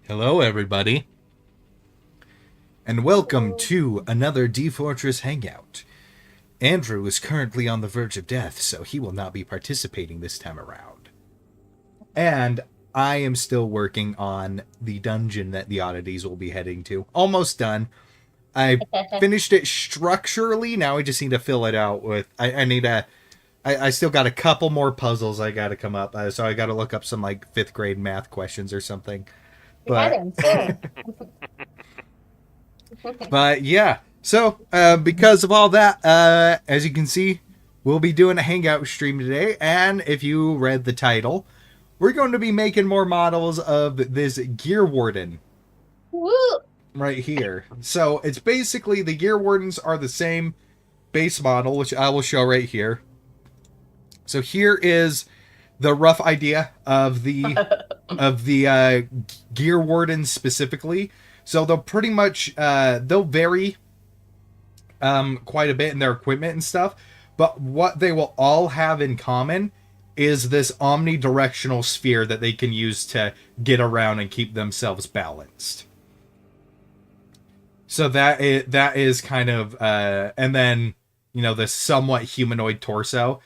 Hello, everybody, and welcome to another D4Tress Hangout. Andrew is currently on the verge of death, so he will not be participating this time around. And I am still working on the dungeon that the oddities will be heading to. Almost done. I finished it structurally, now I just need to fill it out with... I still got a couple more puzzles I gotta come up, so I gotta look up some, 5th grade math questions or something. But... But yeah, so because of all that, as you can see, we'll be doing a hangout stream today, and if you read the title, we're going to be making more models of this Gearwarden. Woo! Right here. So it's basically the Gearwardens are the same base model, which I will show right here. So here is the rough idea of the Gearwardens specifically. So they'll pretty much, they'll vary quite a bit in their equipment and stuff, but what they will all have in common is this omnidirectional sphere that they can use to get around and keep themselves balanced. So that is kind of, and then, you know, this somewhat humanoid torso.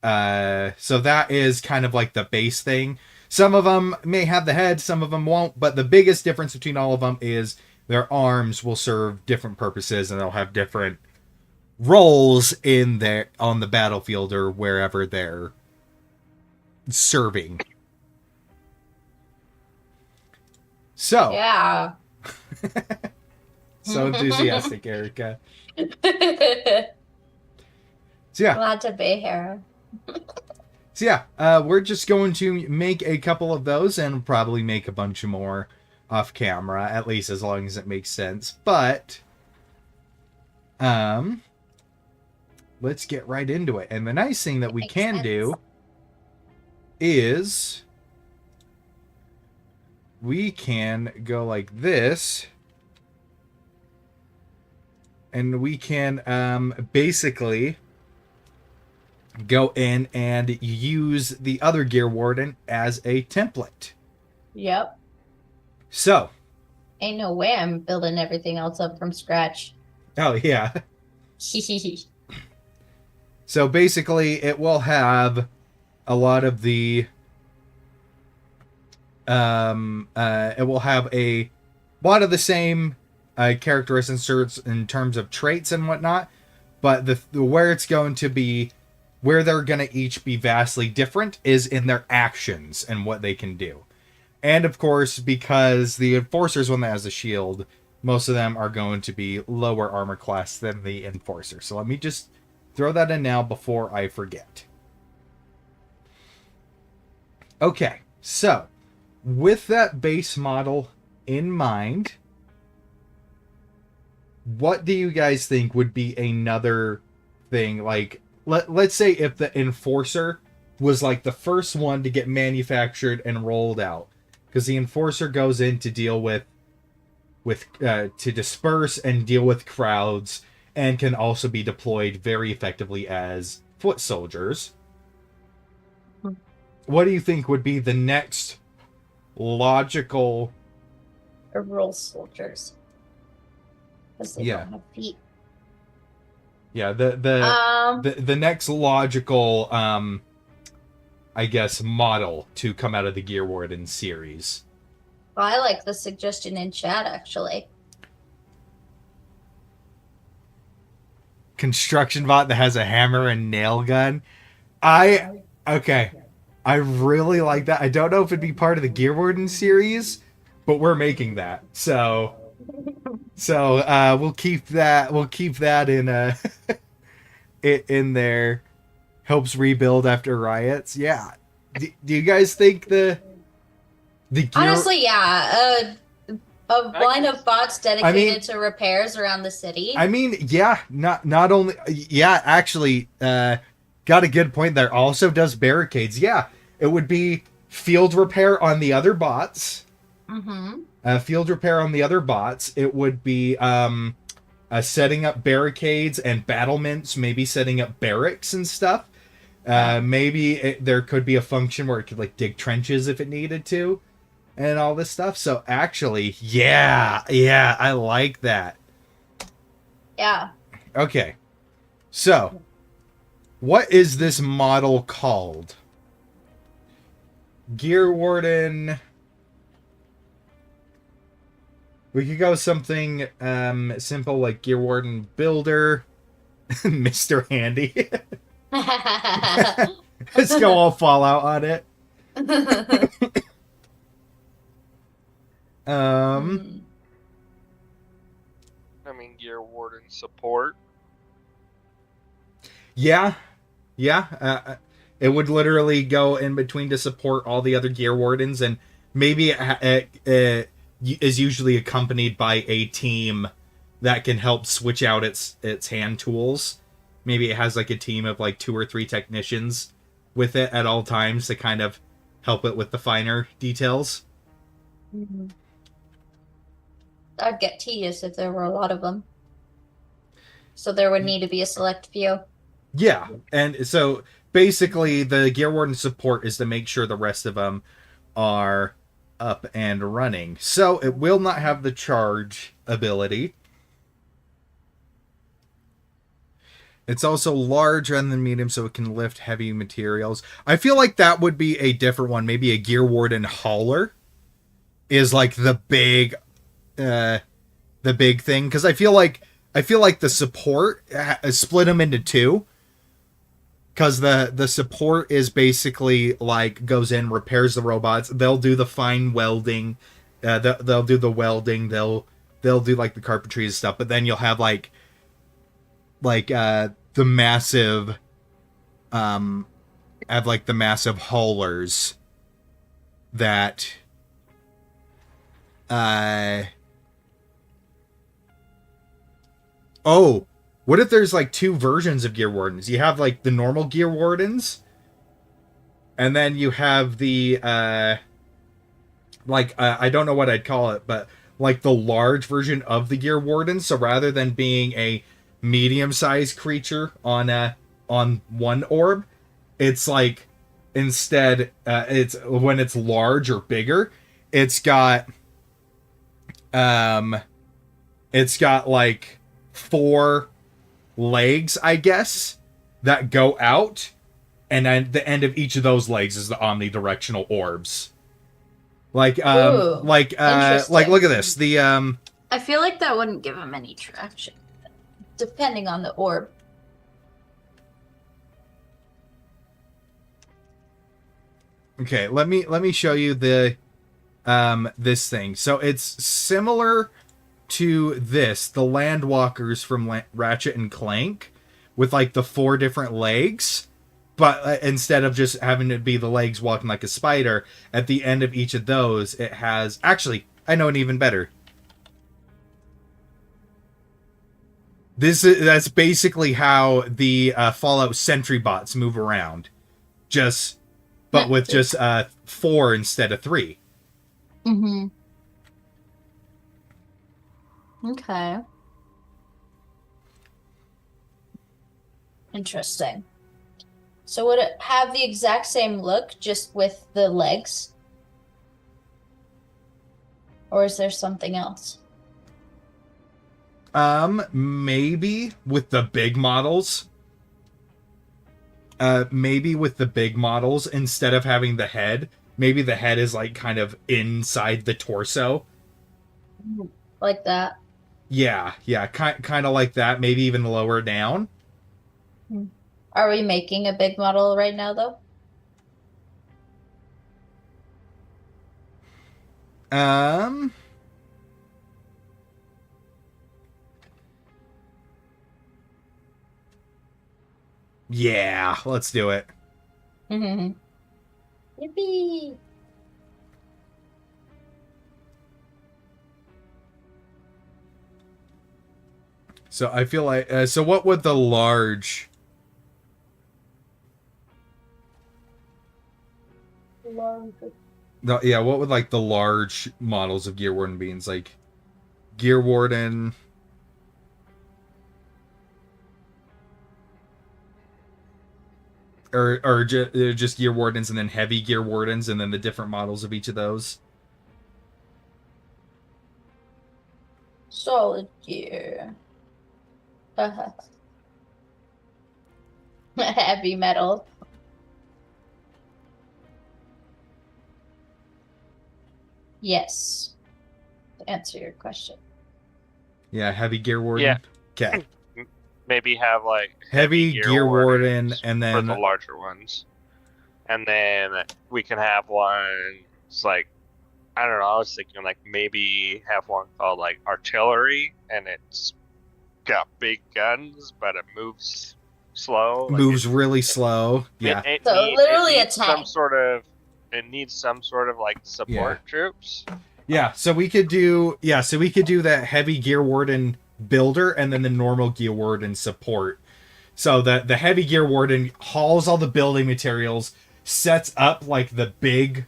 So that is kind of like the base thing. Some of them may have the head, some of them won't, but the biggest difference between all of them is their arms will serve different purposes and they'll have different roles in their on the battlefield or wherever they're serving. So, Yeah. so enthusiastic, Erica. So yeah. Glad to be here. So yeah, we're just going to make a couple of those and probably make a bunch more off camera, at least as long as it makes sense. But let's get right into it. And the nice thing that we can do is we can go like this, and we can basically go in and use the other Gearwarden as a template. Yep. So. Ain't no way I'm building everything else up from scratch. Oh, yeah. So basically, it will have a lot of the... it will have a lot of the same characteristics in terms of traits and whatnot, but the where it's going to be... where they're going to each be vastly different is in their actions and what they can do. And of course, because the Enforcer's one that has a shield, most of them are going to be lower armor class than the Enforcer. So let me just throw that in now before I forget. Okay, so with that base model in mind, what do you guys think would be another thing? Like, let's say if the Enforcer was like the first one to get manufactured and rolled out, because the Enforcer goes in to deal with to disperse and deal with crowds, and can also be deployed very effectively as foot soldiers. What do you think would be the next logical... Rural soldiers. Because they don't have feet. Yeah, the next logical, I guess, model to come out of the Gearwarden series. Well, I like the suggestion in chat, actually. Construction bot that has a hammer and nail gun. Okay. I really like that. I don't know if it'd be part of the Gearwarden series, but we're making that. So we'll keep that in in there. Helps rebuild after riots. Yeah. Do you guys think the honestly, yeah, a line of bots dedicated to repairs around the city. I mean, yeah, not only, yeah, actually, got a good point there. Also does barricades. Yeah, it would be field repair on the other bots. Mm-hmm. Field repair on the other bots. It would be setting up barricades and battlements, maybe setting up barracks and stuff. Maybe there could be a function where it could like dig trenches if it needed to. and all this stuff. So actually, yeah, I like that. Yeah. Okay. So, what is this model called? Gearwarden. We could go something simple like Gearwarden Builder, Mr. Handy. Let's go all Fallout on it. I mean, Gearwarden support. Yeah. It would literally go in between to support all the other Gearwardens, and maybe it is usually accompanied by a team that can help switch out its hand tools. Maybe it has like a team of like 2 or 3 technicians with it at all times to kind of help it with the finer details. That'd get tedious if there were a lot of them. So there would need to be a select few. Yeah, and so basically the Gearwarden support is to make sure the rest of them are up and running. So it will not have the charge ability. It's also large rather than medium, so it can lift heavy materials. I feel like that would be a different one. Maybe a Gearwarden hauler is like the big thing, because I feel like the support split them into 2. Because the support is basically like goes in, repairs the robots. They'll do the fine welding. They'll do the welding. They'll do like the carpentry and stuff. But then you'll have like the massive have like the massive haulers that oh, what if there's like 2 versions of Gearwardens? You have like the normal Gearwardens, and then you have the I don't know what I'd call it, but like the large version of the Gearwardens. So rather than being a medium-sized creature on one orb, it's like instead it's when it's large or bigger, it's got like 4 legs, I guess, that go out, and then the end of each of those legs is the omnidirectional orbs. Like look at this. The I feel like that wouldn't give him any traction, depending on the orb. Okay, let me show you the this thing. So it's similar to this, the Landwalkers from Ratchet and Clank, with like the 4 different legs, but instead of just having to be the legs walking like a spider, at the end of each of those it has, actually I know it even better. That's basically how the Fallout Sentry bots move around, but with just 4 instead of 3. Okay. Interesting. So would it have the exact same look, just with the legs? Or is there something else? Maybe with the big models. Maybe with the big models, instead of having the head, maybe the head is like kind of inside the torso. Like that? Yeah, kind of like that. Maybe even lower down. Are we making a big model right now, though? Yeah, let's do it. Yippee! So I feel like so what would the large what would like the large models of Gearwarden be? It's like Gearwarden, or just Gearwardens, and then heavy Gearwardens, and then the different models of each of those. solid gear. Heavy metal. Yes. To answer your question. Yeah, heavy Gearwarden. Yeah. Okay. Maybe have like Heavy Gearwarden, Gearwardens and for then the larger ones, and then we can have ones like, I don't know. I was thinking like maybe have one called like artillery, and it's got big guns, but it moves slow. moves really slow. Yeah. Literally a some tank. it needs some sort of like support troops. Yeah, so we could do that heavy Gearwarden builder and then the normal Gearwarden support. So the heavy Gearwarden hauls all the building materials, sets up like the big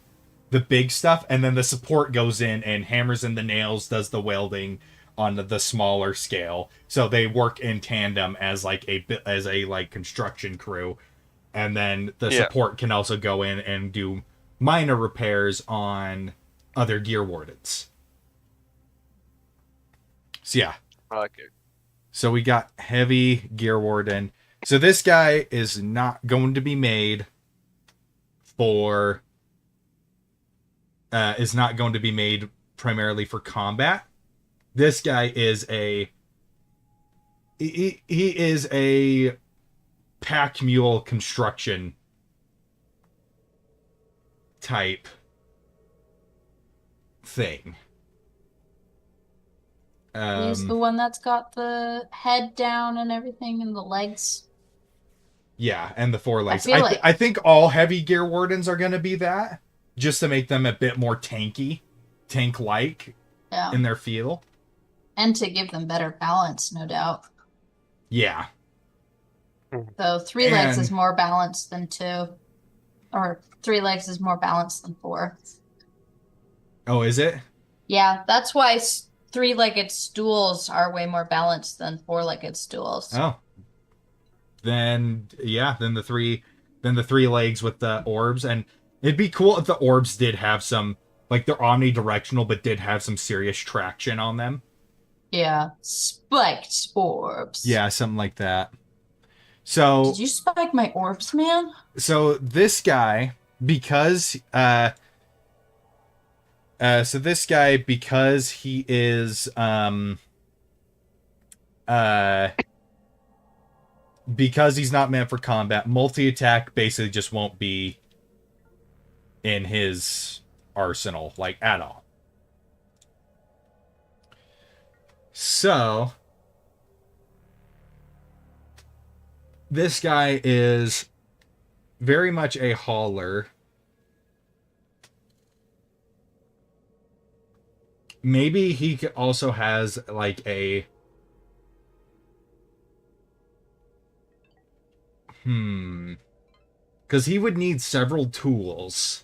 stuff, and then the support goes in and hammers in the nails, does the welding on the smaller scale. So they work in tandem as a construction crew, and then the support can also go in and do minor repairs on other Gearwardens. So yeah. I like it. So we got heavy Gearwarden. So this guy is not going to be made for primarily for combat. This guy is he is a pack mule construction type thing. He's the one that's got the head down and everything and the legs. Yeah, and the 4 legs. I think all heavy Gearwardens are going to be that, just to make them a bit more tank-like in their feel. And to give them better balance, no doubt. Yeah. So 3 legs is more balanced than 2. Or 3 legs is more balanced than 4. Oh, is it? Yeah, that's why 3-legged stools are way more balanced than 4-legged stools. Oh. Then the 3 legs with the orbs, and it'd be cool if the orbs did have some, like, they're omnidirectional but did have some serious traction on them. Yeah, spiked orbs. Yeah, something like that. So did you spike my orbs, man? So this guy, because he is because he's not meant for combat, multi-attack basically just won't be in his arsenal, like, at all. So this guy is very much a hauler. Maybe he also has like a because he would need several tools.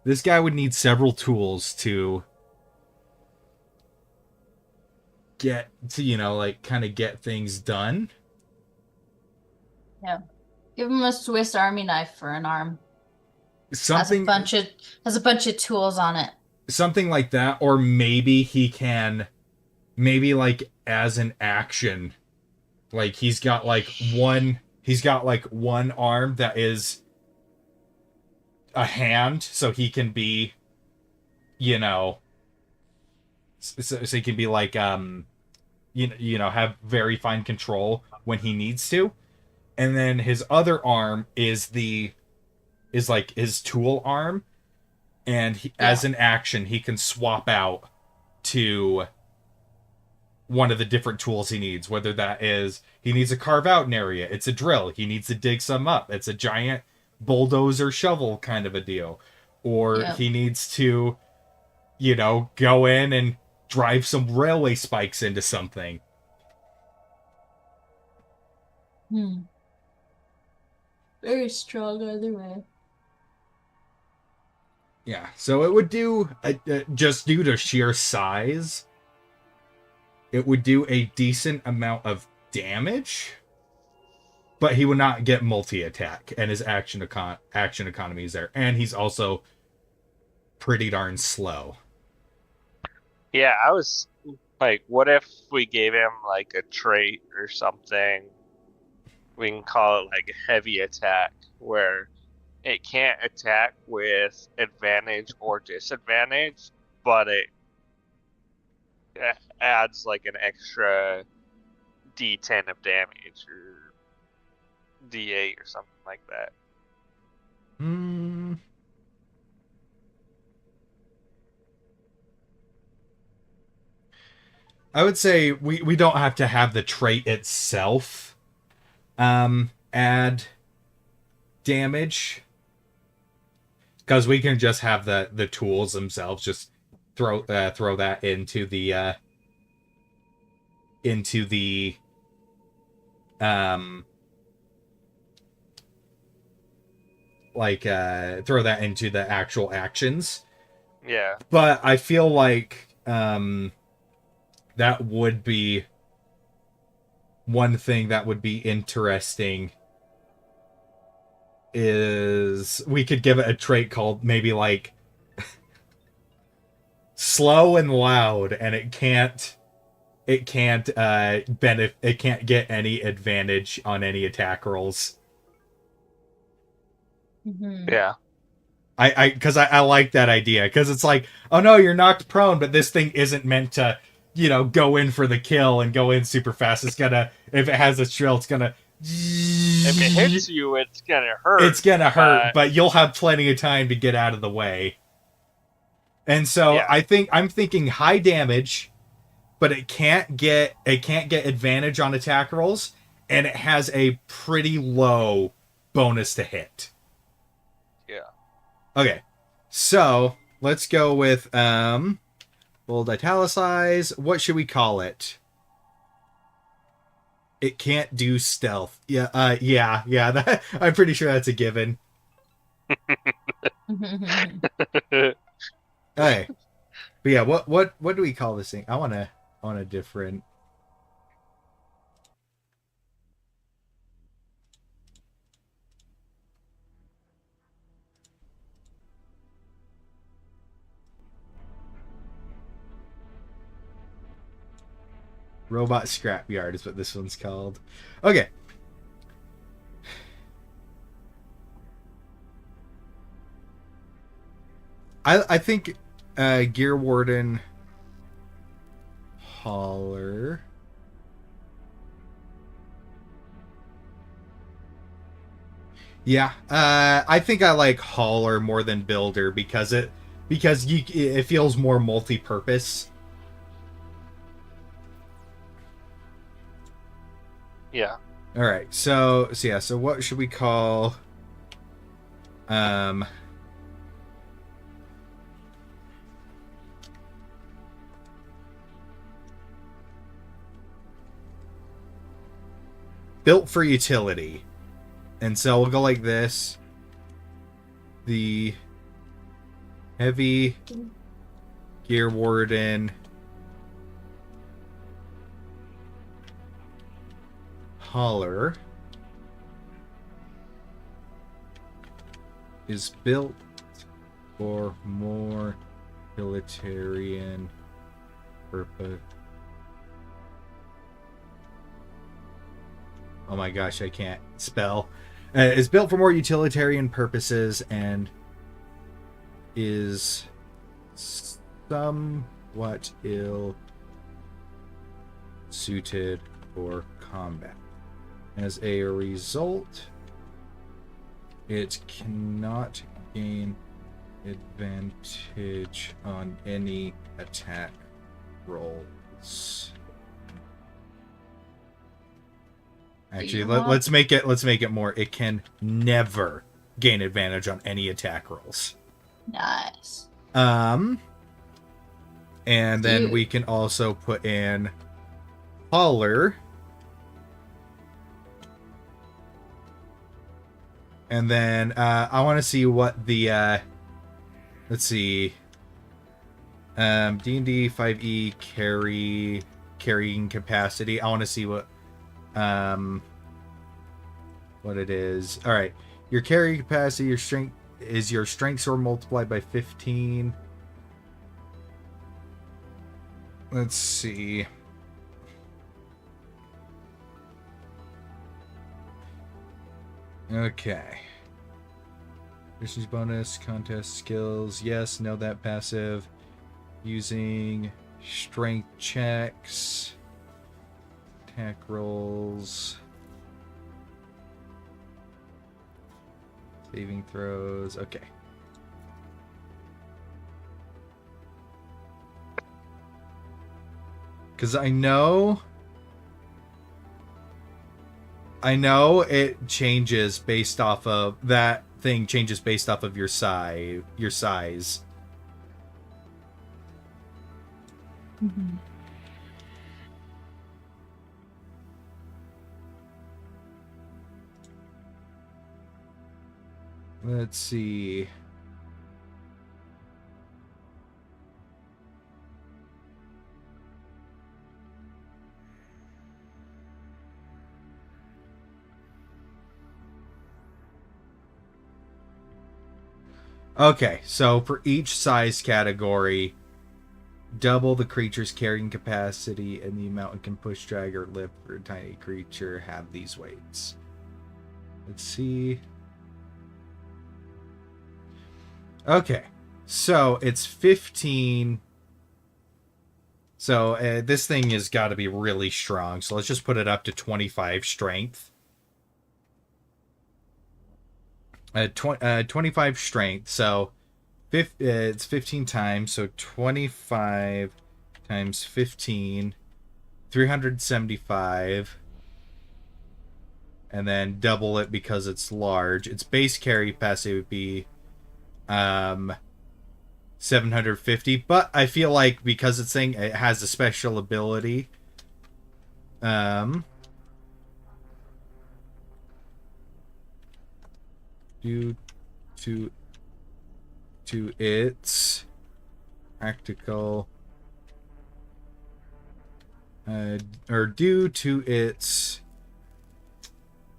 This guy would need several tools to get to, kind of get things done. Yeah. Give him a Swiss Army knife for an arm. Something has a bunch of tools on it. Something like that, or maybe he can like as an action, like he's got one arm that is a hand, so he can be so he can be like have very fine control when he needs to. And then his other arm is like his tool arm, and as an action he can swap out to one of the different tools he needs, whether that is he needs to carve out an area, it's a drill, he needs to dig some up, it's a giant bulldozer shovel kind of a deal, or he needs to go in and drive some railway spikes into something. Very strong either way. Yeah, so it would do, just due to sheer size, it would do a decent amount of damage, but he would not get multi-attack, and his action economy is there, and he's also pretty darn slow. Yeah, I was Like, what if we gave him like a trait or something? We can call it like a heavy attack, where it can't attack with advantage or disadvantage, but it adds like an extra D10 of damage or D8 or something like that. I would say we don't have to have the trait itself add damage, because we can just have the tools themselves just throw that into the throw that into the actual actions. Yeah. But I feel like that would be one thing that would be interesting, is we could give it a trait called maybe like slow and loud, and it can't get any advantage on any attack rolls. Yeah. Because I like that idea, because it's like, oh no, you're knocked prone, but this thing isn't meant to, go in for the kill and go in super fast. It's gonna, if it has a shrill, it's gonna. If it hits you, it's gonna hurt. It's gonna hurt, but you'll have plenty of time to get out of the way. And so yeah. I'm thinking high damage, but it can't get advantage on attack rolls, and it has a pretty low bonus to hit. Yeah. Okay, so let's go with bold italicize. What should we call it? It can't do stealth. Yeah. I'm pretty sure that's a given. Okay, but yeah, what do we call this thing? I want a different. Robot Scrapyard is what this one's called. Okay. I think Gearwarden Hauler. Yeah, I think I like Hauler more than Builder because it feels more multi-purpose. Yeah. All right. So what should we call built for utility. And so we'll go like this. The heavy Gearwarden Hauler is built for more utilitarian purpose. Oh my gosh, I can't spell. Is built for more utilitarian purposes and is somewhat ill suited for combat. As a result, it cannot gain advantage on any attack rolls. Actually, let's make it more. It can never gain advantage on any attack rolls. Nice. And then we can also put in Hauler. And then I want to see what the let's see. D&D 5e carrying capacity. I want to see what it is. All right, your carrying capacity, your strength sword multiplied by 15. Let's see. Okay. Missions bonus, contest skills. Yes, know that passive. Using strength checks. Attack rolls. Saving throws. Okay. Because I know it changes based off of that thing changes based off of your size. Mm-hmm. Let's see. Okay, so for each size category, double the creature's carrying capacity and the amount it can push, drag, or lift for a tiny creature have these weights. Let's see. Okay, so it's 15. So this thing has got to be really strong. So let's just put it up to 25 strength. 25 strength. So it's 15 times. So 25 times 15, 375. And then double it because it's large. Its base carry capacity would be 750, but I feel like because it's saying it has a special ability, due to its practical, or due to its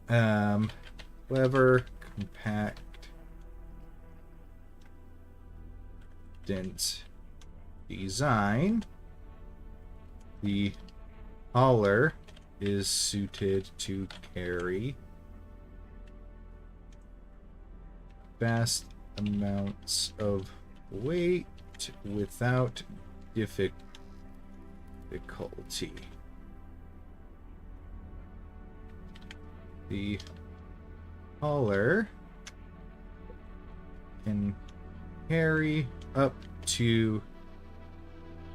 clever, compact, design, the hauler is suited to carry vast amounts of weight without difficulty. The hauler can carry up to,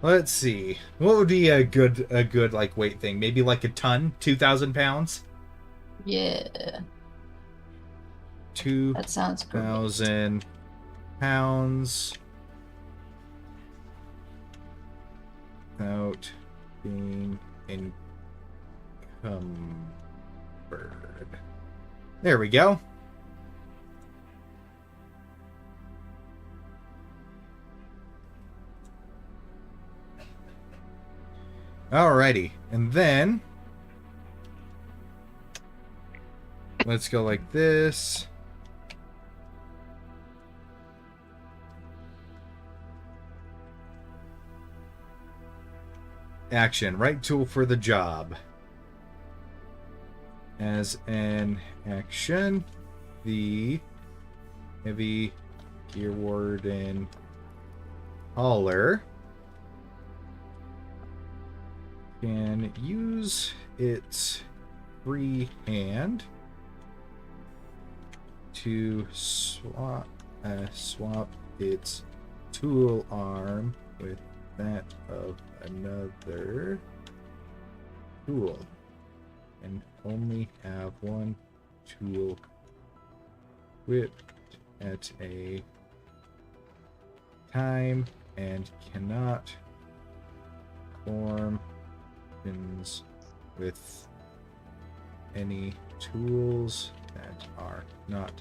let's see, what would be a good like weight thing? Maybe like a ton, 2,000 pounds. Yeah, that sounds great. 2,000 pounds without being encumbered. There we go. Alrighty, and then let's go like this. Action. Right tool for the job. As an action, the heavy Gearwarden hauler can use its free hand to swap its tool arm with that of another tool, and only have one tool equipped at a time, and cannot form with any tools that are not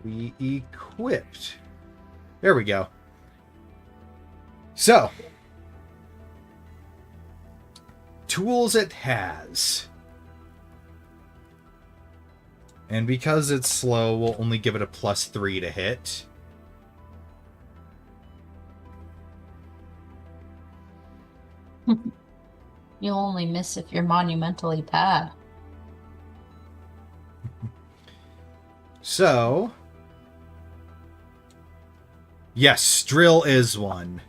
equipped. There we go. So, tools it has. And because it's slow, we'll only give it a +3 to hit. You'll only miss if you're monumentally bad. So, yes, drill is one.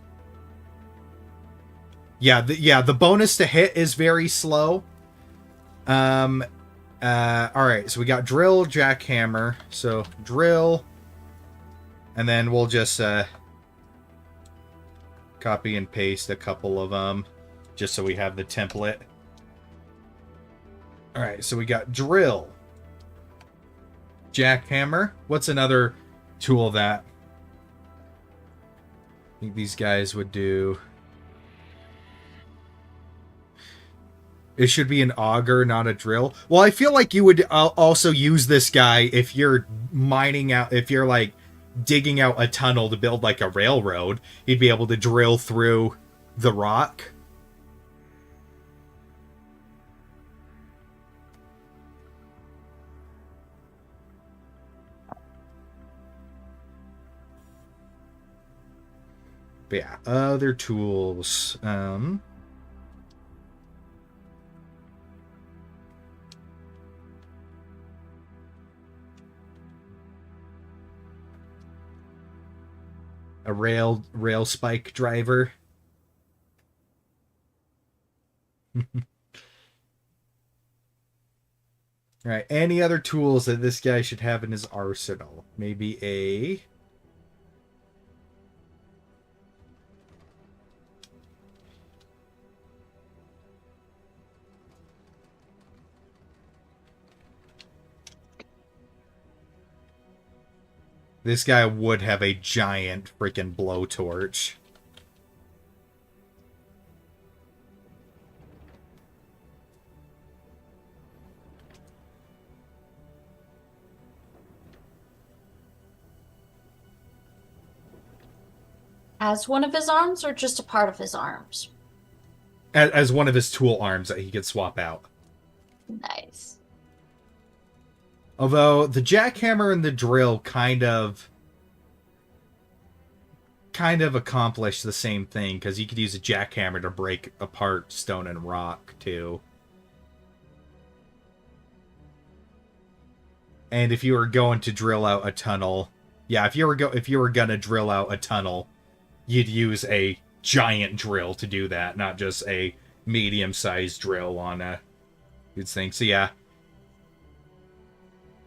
Yeah, the bonus to hit is very slow. All right, so we got drill, jackhammer. So drill, and then we'll just copy and paste a couple of them, just so we have the template. All right, so we got drill, jackhammer. What's another tool that I think these guys would do? It should be an auger, not a drill. Well, I feel like you would also use this guy if you're mining out, if you're like digging out a tunnel to build like a railroad. He'd be able to drill through the rock. But yeah, other tools. A rail spike driver. Alright, any other tools that this guy should have in his arsenal? Maybe a... This guy would have a giant freaking blowtorch. As one of his arms or just a part of his arms? As one of his tool arms that he could swap out. Nice. Although the jackhammer and the drill kind of accomplish the same thing, because you could use a jackhammer to break apart stone and rock too. And if you were going to drill out a tunnel, yeah, if you were gonna drill out a tunnel, you'd use a giant drill to do that, not just a medium-sized drill on a good thing. So yeah.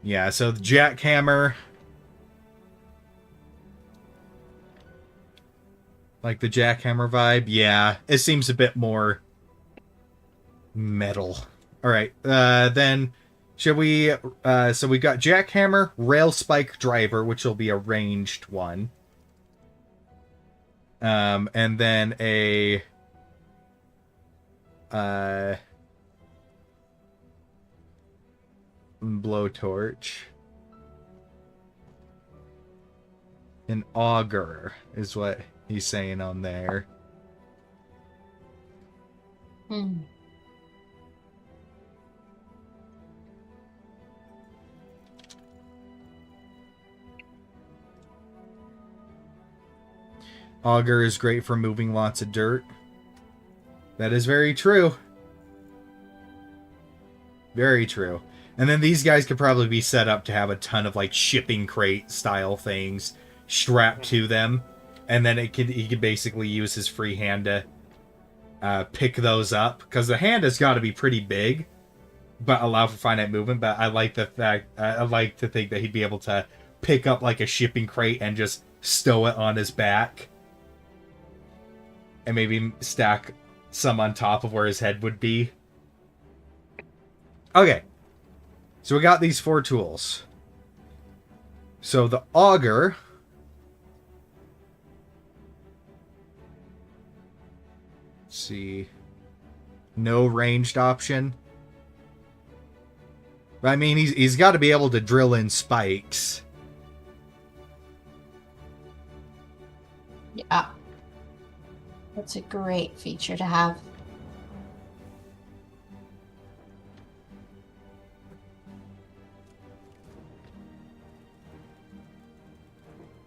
Yeah, so the jackhammer, like the jackhammer vibe, yeah, it seems a bit more metal. All right, then should we? So we got jackhammer, rail spike driver, which will be a ranged one, and then a blowtorch. An auger is what he's saying on there. Auger is great for moving lots of dirt. That is very true. Very true. And then these guys could probably be set up to have a ton of like shipping crate style things strapped to them, and then he could basically use his free hand to pick those up, because the hand has got to be pretty big, but allow for finite movement. But I like the fact I like to think that he'd be able to pick up like a shipping crate and just stow it on his back, and maybe stack some on top of where his head would be. Okay. So we got these 4 tools. So the auger. Let's see. No ranged option. I mean, he's got to be able to drill in spikes. Yeah. That's a great feature to have.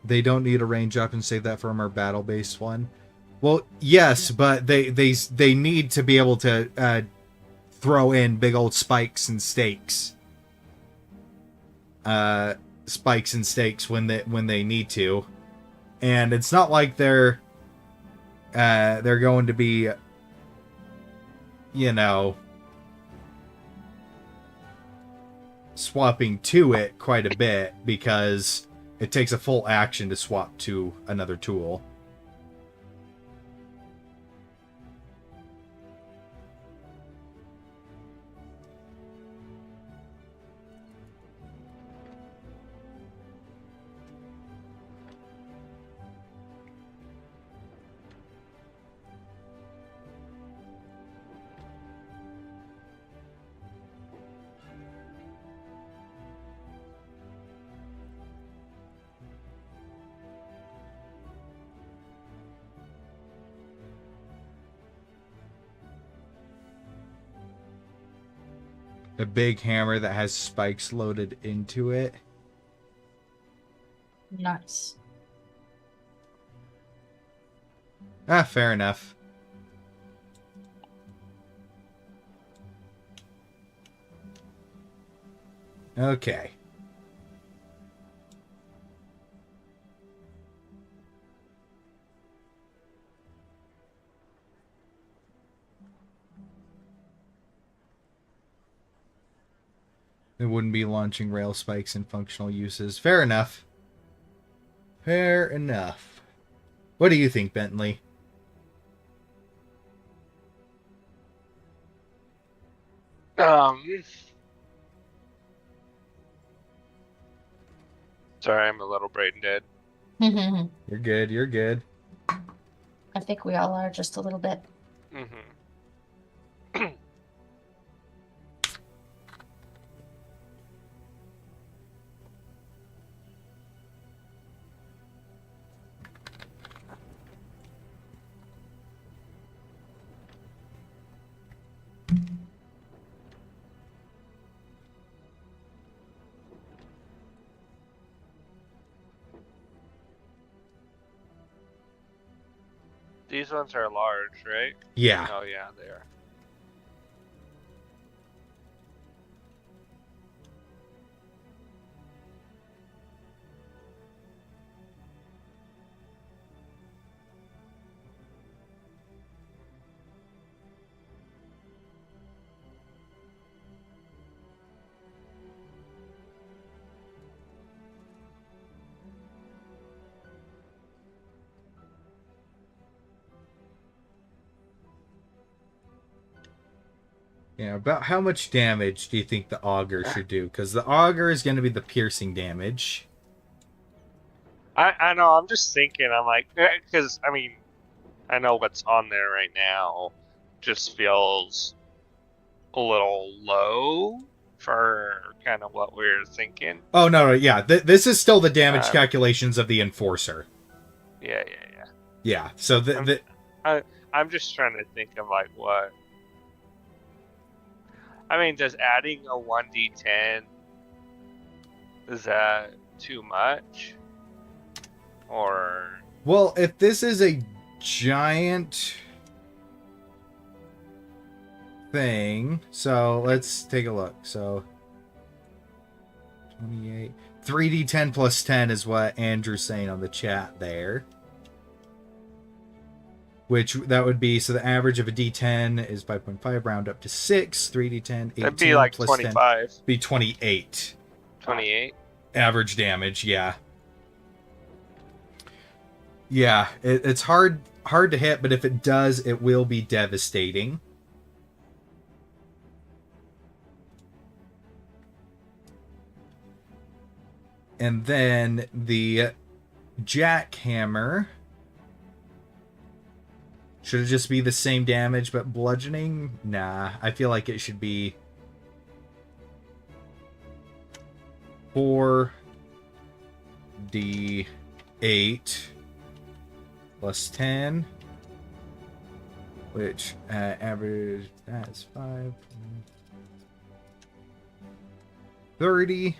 They don't need a range up, and save that from our battle-based one. Well, yes, but they need to be able to throw in big old spikes and stakes. Spikes and stakes when they need to, and it's not like they're going to be, you know, swapping to it quite a bit, because it takes a full action to swap to another tool. A big hammer that has spikes loaded into it. Nice. Ah, fair enough. Okay. It wouldn't be launching rail spikes in functional uses. Fair enough. Fair enough. What do you think, Bentley? Sorry, I'm a little brain dead. You're good, you're good. I think we all are, just a little bit. These ones are large, right? Yeah. Oh yeah, they are. Yeah, about how much damage do you think the auger should do? Because the auger is going to be the piercing damage. I know, I'm just thinking, I'm like, because, I mean, I know what's on there right now just feels a little low for kind of what we're thinking. Oh, no, yeah. This is still the damage calculations of the Enforcer. Yeah. Yeah, so I'm just trying to think of, like, what... I mean, does adding a 1d10, is that too much? Or... Well, if this is a giant thing, so let's take a look. So 28 3d10 plus 10 is what Andrew's saying on the chat there, which that would be, so the average of a d10 is 5.5, round up to 6. 3d10 18 that'd be like plus 25. 10 be 28 average damage. Yeah, it's hard to hit, but if it does, it will be devastating. And then the jackhammer should it just be the same damage but bludgeoning? Nah, I feel like it should be 4d8 plus 10, which average, that's 5, 30.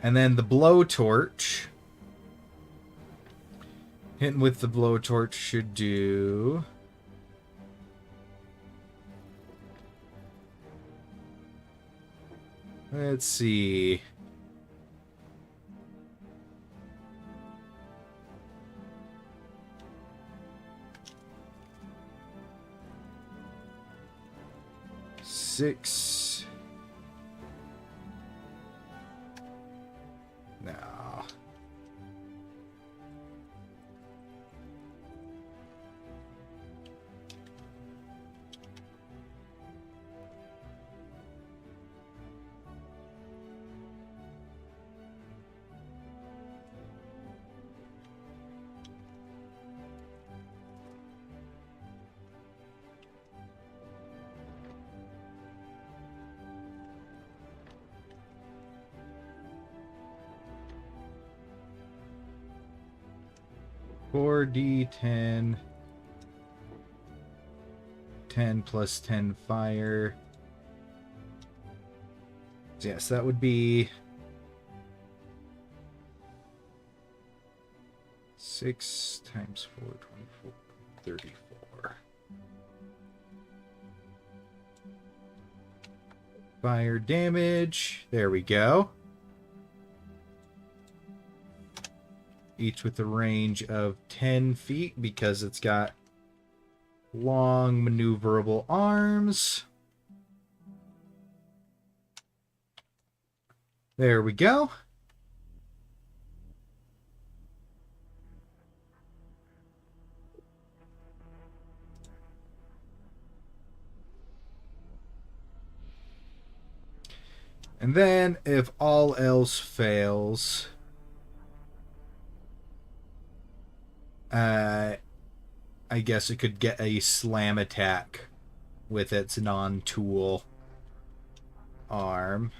And then the blowtorch Hitting with the blowtorch should do... Let's see... Six... No. 4d10, 10 plus 10 fire. Yes, that would be 6 times 4, 24, 34. Fire damage. There we go. Each with a range of 10 feet because it's got long maneuverable arms. There we go. And then, if all else fails, I guess it could get a slam attack with its non-tool arm.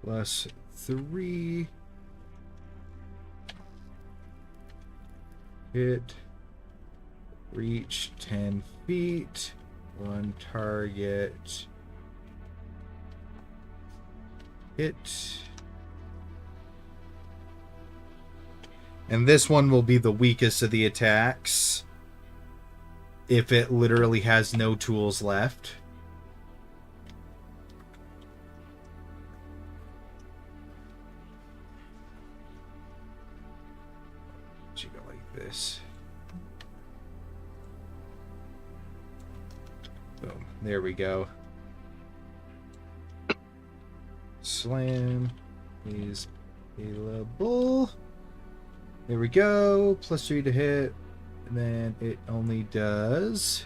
Plus 3. Hit. Reach 10 feet. 1 target. Hit. And this one will be the weakest of the attacks, if it literally has no tools left. You go like this. Boom. There we go. Slam is available. There we go. Plus 3 to hit. And then it only does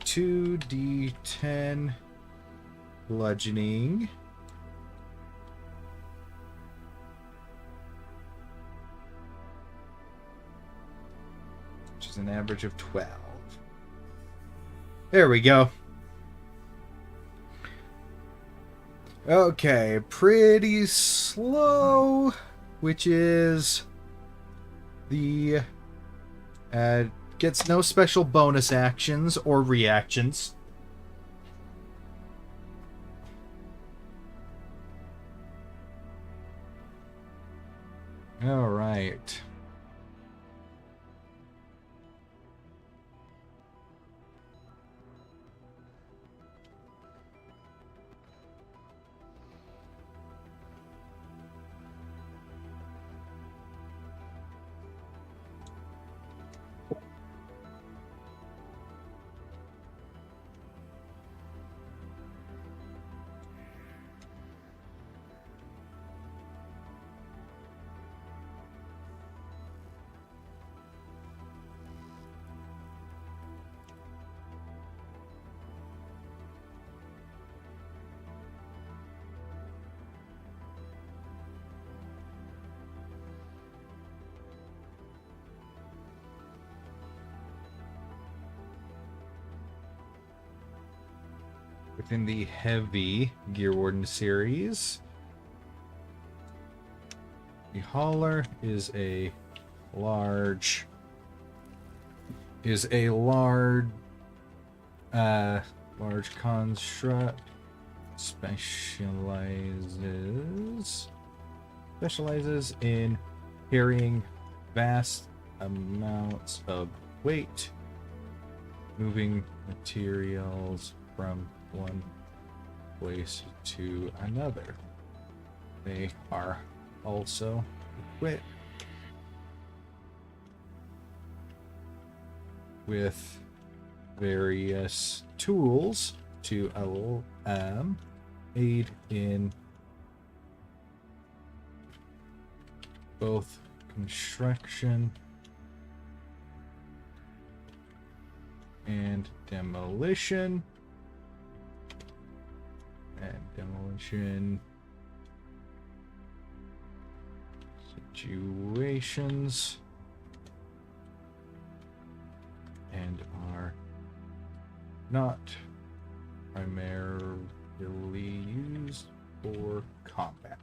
2d10 bludgeoning. Which is an average of 12. There we go. Okay, pretty slow, which is the gets no special bonus actions or reactions. All right. within the heavy Gearwarden series. The hauler is a large construct, specializes in carrying vast amounts of weight, moving materials from one place to another. They are also equipped with various tools to aid in both construction and demolition. Situations, and are not primarily used for combat.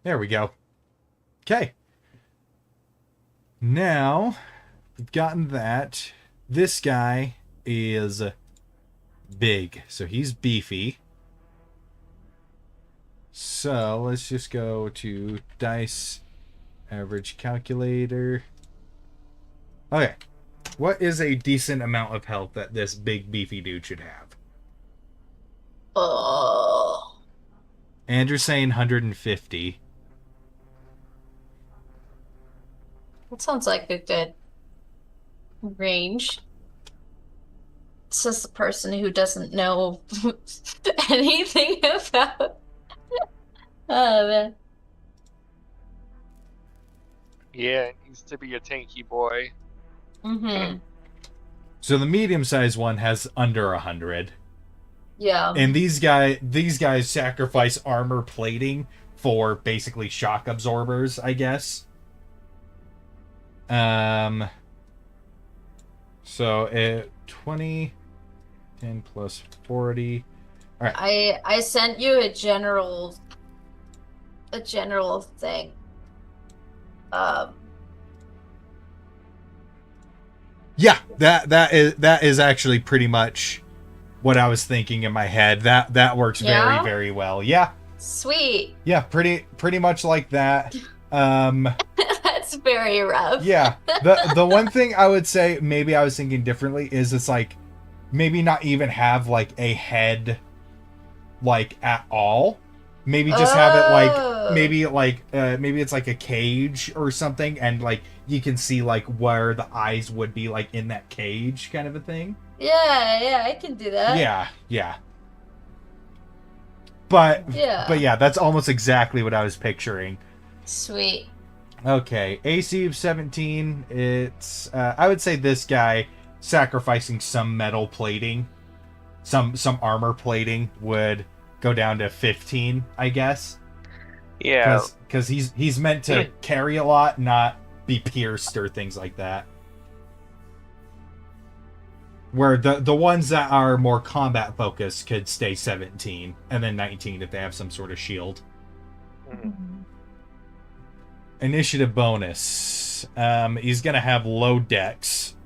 There we go. Okay. Now, we've gotten that. This guy is big, so he's beefy. So, let's just go to dice average calculator. Okay. What is a decent amount of health that this big beefy dude should have? Oh. Andrew's saying 150. That sounds like a good range. It's just a person who doesn't know anything about. Oh, man. Yeah, it needs to be a tanky boy. Mm-hmm. So the medium-sized one has under 100. Yeah. And these guys sacrifice armor plating for basically shock absorbers, I guess. So 20, 10 plus 40. All right. I sent you a general thing. Yeah, that is actually pretty much what I was thinking in my head. That works very, very well. Yeah. Sweet. Yeah, pretty much like that. That's very rough. Yeah. The one thing I would say maybe I was thinking differently is it's like maybe not even have like a head like at all. Maybe just have it like maybe it's like a cage or something, and like you can see like where the eyes would be like in that cage kind of a thing. Yeah, I can do that. Yeah. But yeah, that's almost exactly what I was picturing. Sweet. Okay, AC of 17. It's I would say this guy sacrificing some metal plating, some armor plating would go down to 15, I guess. Yeah, because he's meant to carry a lot, not be pierced or things like that. Where the ones that are more combat focused could stay 17, and then 19 if they have some sort of shield. Mm-hmm. Initiative bonus. He's gonna have low dex.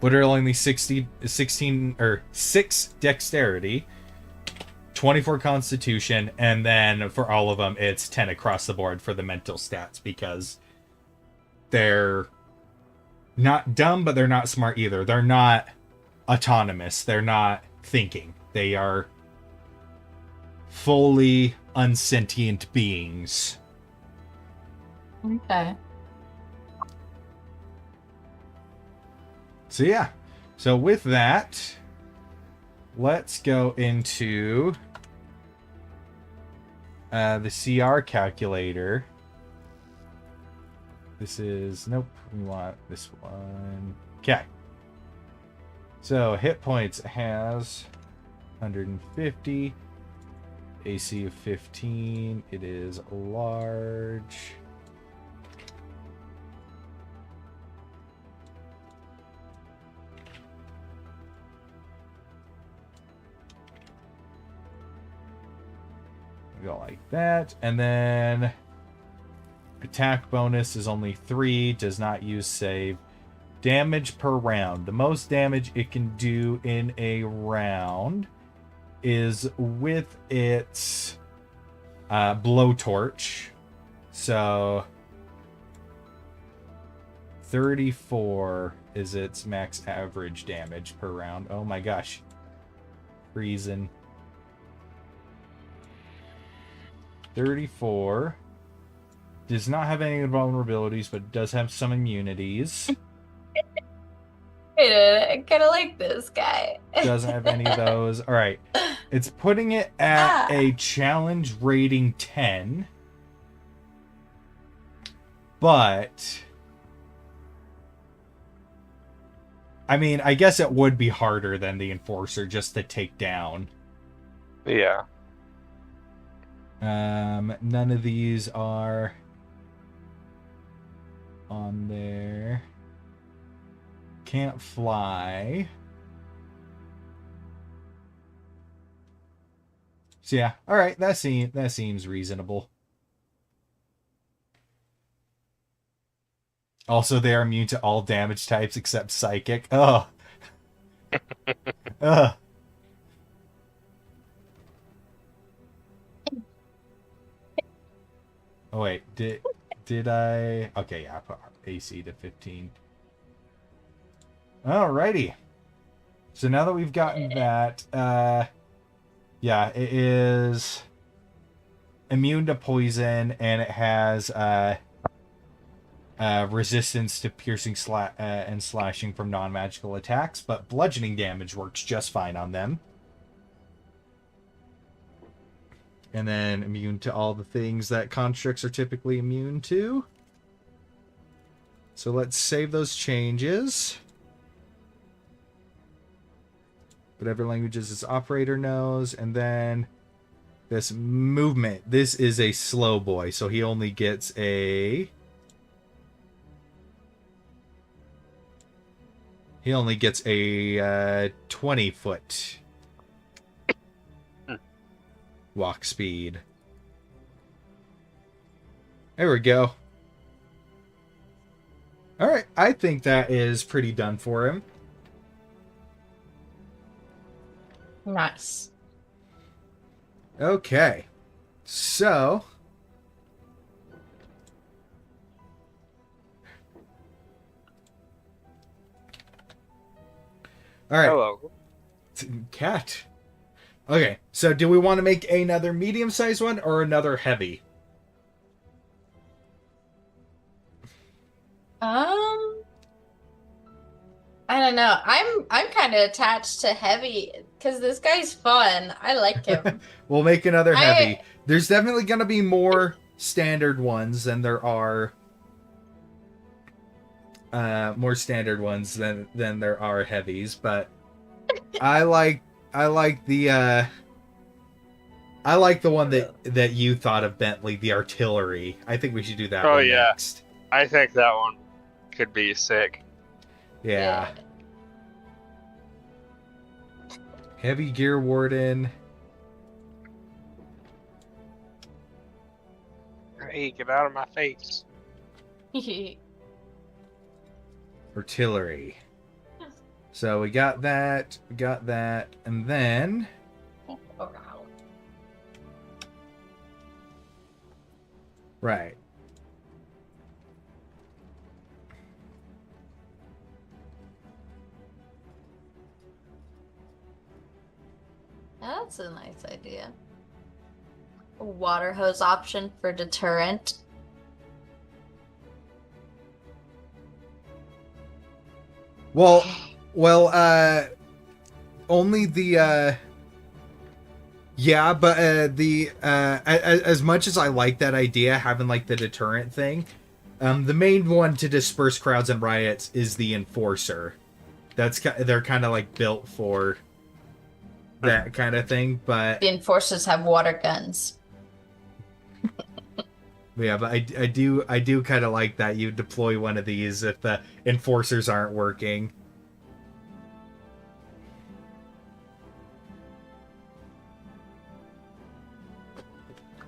Literally only 16 or 6 dexterity, 24 constitution, and then for all of them it's 10 across the board for the mental stats, because they're not dumb, but they're not smart either. They're not autonomous. They're not thinking. They are fully unsentient beings. Okay. So yeah. So with that, let's go into the CR calculator. This is... Nope. We want this one. Okay. So, hit points has 150. AC of 15. It is large. go like that. And then attack bonus is only 3, does not use save. Damage per round. The most damage it can do in a round is with its blowtorch. So 34 is its max average damage per round. Oh my gosh. Reason. 34. Does not have any vulnerabilities, but does have some immunities. I kind of like this guy. Doesn't have any of those. All right. It's putting it at a challenge rating 10. But I mean, I guess it would be harder than the Enforcer just to take down. Yeah. None of these are on there. Can't fly. So yeah, all right, that seems reasonable. Also, they are immune to all damage types except psychic. Oh. Ugh. Oh wait, did I? Okay, yeah, I put AC to 15. Alrighty. So now that we've gotten that, yeah, it is immune to poison, and it has resistance to piercing and slashing from non-magical attacks, but bludgeoning damage works just fine on them. And then immune to all the things that constructs are typically immune to. So let's save those changes. Whatever languages this operator knows. And then this movement. This is a slow boy, so he only gets a... He only gets a 20-foot walk speed. There we go. Alright, I think that is pretty done for him. Nice. Okay. So... Alright. Hello. Cat. Okay, so do we want to make another medium-sized one or another heavy? I don't know. I'm kind of attached to heavy because this guy's fun. I like him. We'll make another heavy. There's definitely going to be more standard ones than there are more standard ones than there are heavies, but I like the one that you thought of, Bentley, the artillery. I think we should do that one next. I think that one could be sick. Yeah. Heavy Gearwarden. Hey, get out of my face. Artillery. So we got that, and then... Right. That's a nice idea. A water hose option for deterrent. Well, only the, yeah, but as much as I like that idea, having like the deterrent thing, the main one to disperse crowds and riots is the Enforcer. They're kind of like built for that kind of thing, but the Enforcers have water guns. Yeah, but I do kind of like that you deploy one of these if the Enforcers aren't working.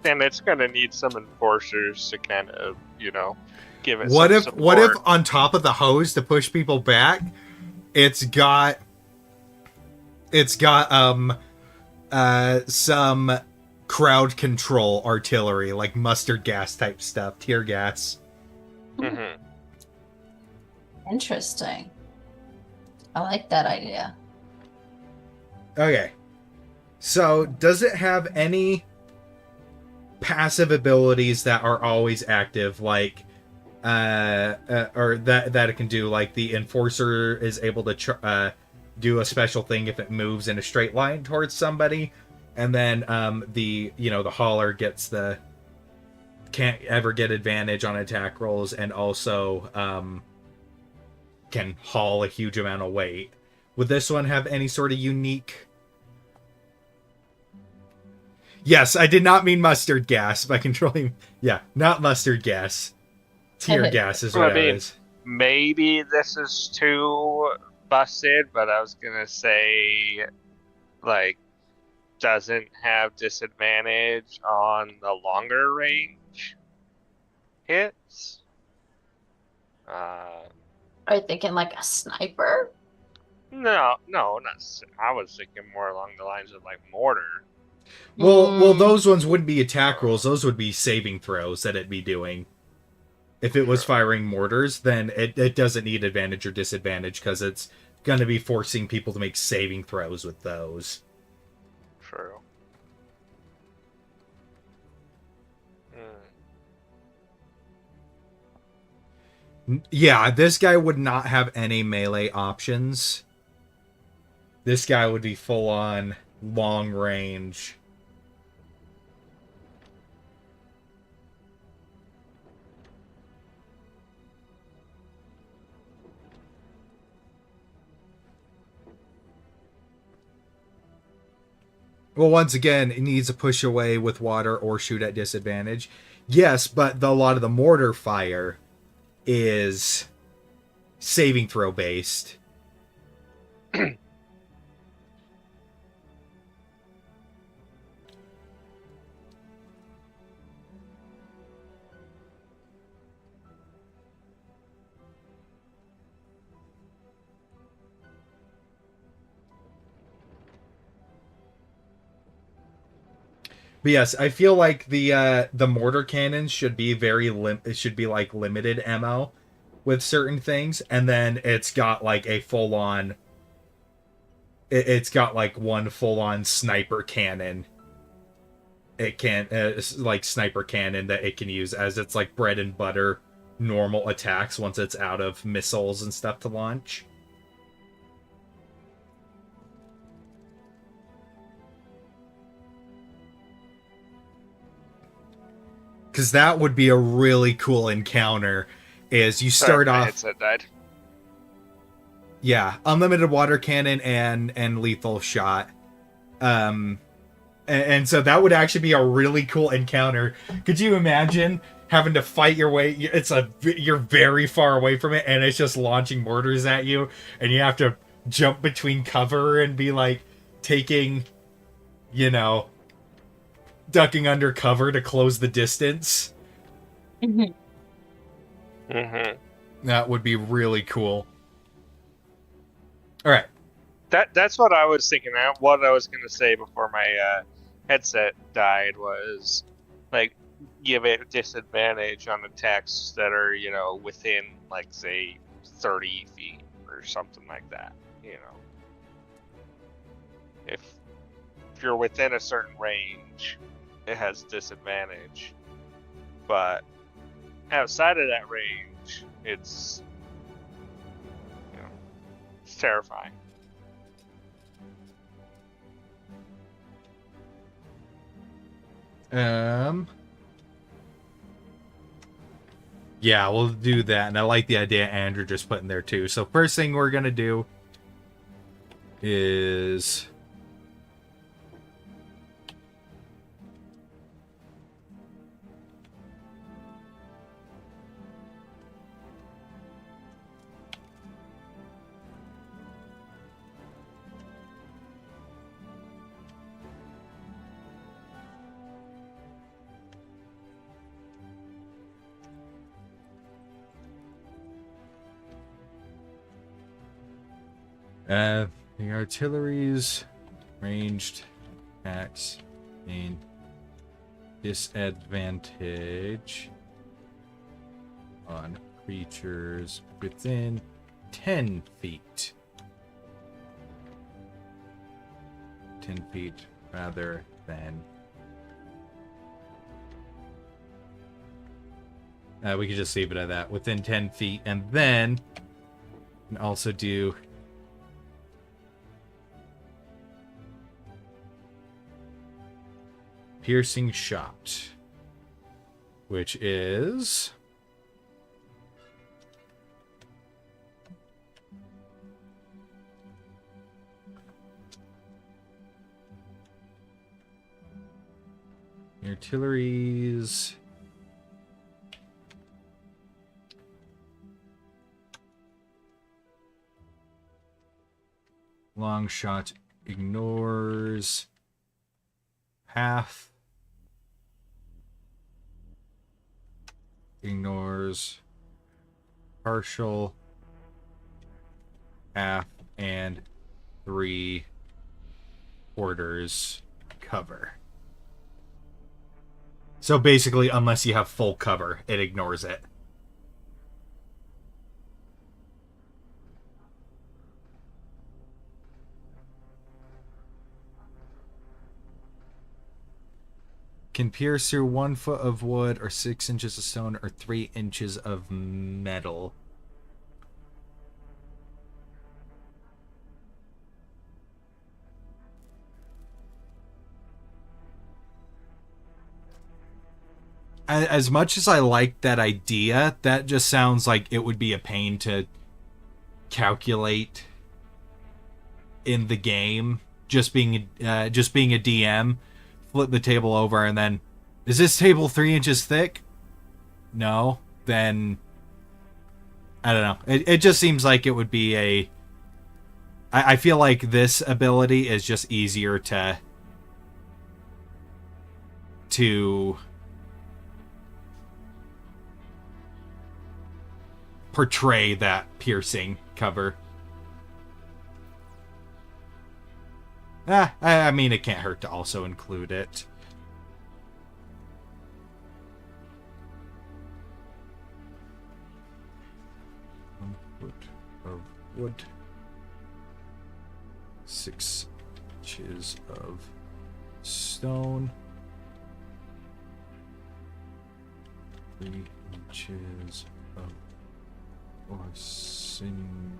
And it's gonna need some enforcers to kind of, give it What some if support. on top of the hose to push people back, it's got some crowd control artillery, like mustard gas type stuff, tear gas. Mm-hmm. Interesting. I like that idea. Okay. So, does it have any passive abilities that are always active, like or that it can do, like the enforcer is able to do a special thing if it moves in a straight line towards somebody, and then the hauler can't ever get advantage on attack rolls, and also can haul a huge amount of weight. Would this one have any sort of unique? Yes, I did not mean mustard gas by controlling. Yeah, not mustard gas. Tear gas is what it is. Maybe this is too busted, but I was gonna say, like, doesn't have disadvantage on the longer range hits. Are you thinking like a sniper? No, not. I was thinking more along the lines of like mortar. Well, those ones wouldn't be attack rolls. Those would be saving throws that it'd be doing. If it was firing mortars, then it doesn't need advantage or disadvantage because it's going to be forcing people to make saving throws with those. True. Yeah, this guy would not have any melee options. This guy would be full on long range. Well, once again, it needs to push away with water or shoot at disadvantage. Yes, but a lot of the mortar fire is saving throw based. But yes, I feel like the mortar cannons should be it should be like limited ammo with certain things, and then it's got like a full on. It's got like one full on sniper cannon. It can like sniper cannon that it can use as its like bread and butter normal attacks once it's out of missiles and stuff to launch. Because that would be a really cool encounter. Is you start off. Headset died. Yeah, unlimited water cannon and lethal shot. And so that would actually be a really cool encounter. Could you imagine having to fight your way? You're very far away from it, and it's just launching mortars at you, and you have to jump between cover and be like taking, ducking under cover to close the distance. Mm-hmm. That would be really cool. All right. That's what I was thinking. What I was going to say before my headset died was, like, give it disadvantage on attacks that are, within, like, say, 30 feet or something like that, If you're within a certain range, it has disadvantage. But outside of that range, it's terrifying. Yeah, we'll do that, and I like the idea Andrew just put in there too. So first thing we're gonna do is The artillery's ranged attacks gain disadvantage on creatures within 10 feet. 10 feet rather than... we could just leave it at that. Within 10 feet. And then we can also do... piercing shot, which is artillery's long shot ignores half, ignores partial, half, and 3/4 cover. So basically, unless you have full cover, it ignores it. Can pierce through 1 foot of wood, or 6 inches of stone, or 3 inches of metal. As much as I like that idea, that just sounds like it would be a pain to calculate in the game. Just being a DM. Flip the table over and then, is this table 3 inches thick? No. Then, I don't know. It just seems like it would be a... I feel like this ability is just easier to portray that piercing cover. I mean, it can't hurt to also include it. One foot of wood. 6 inches of stone. 3 inches of porcelain.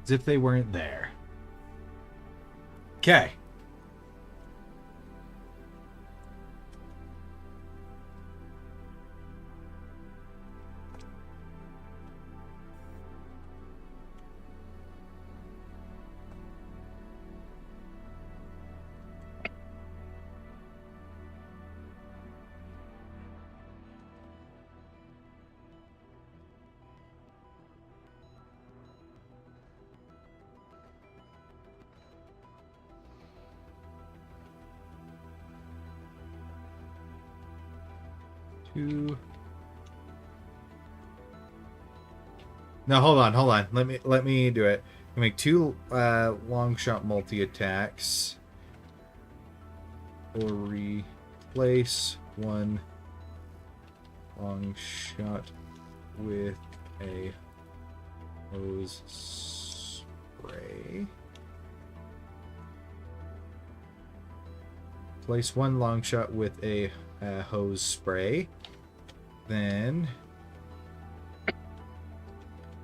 As if they weren't there. Okay. Two. No, hold on. Let me do it. I make 2 long shot multi attacks, or replace 1 long shot with a hose spray. Place 1 long shot with a hose spray. Then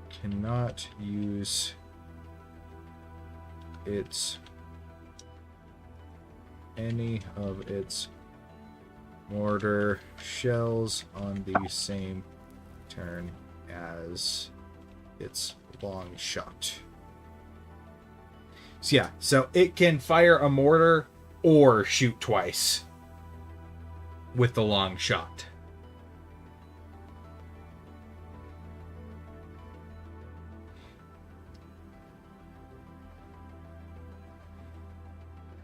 cannot use any of its mortar shells on the same turn as its long shot. So yeah, so it can fire a mortar or shoot twice. with the long shot.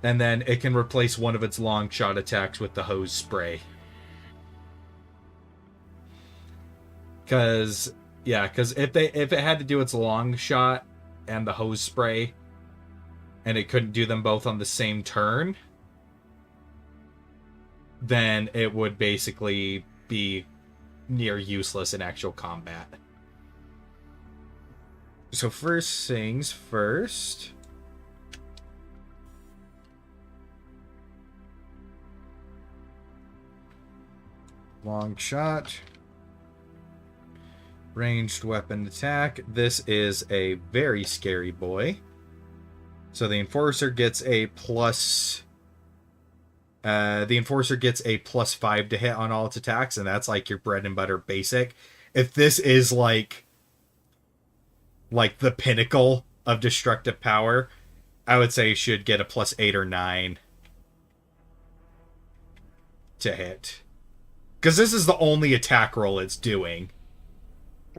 And then it can replace one of its long shot attacks with the hose spray. Because if it had to do its long shot and the hose spray, and it couldn't do them both on the same turn, then it would basically be near useless in actual combat. So first things first. Long shot. Ranged weapon attack. This is a very scary boy. So the Enforcer gets a plus... the Enforcer gets a +5 to hit on all its attacks, and that's like your bread and butter basic. If this is like the pinnacle of destructive power, I would say it should get a +8 or 9 to hit. Because this is the only attack roll it's doing.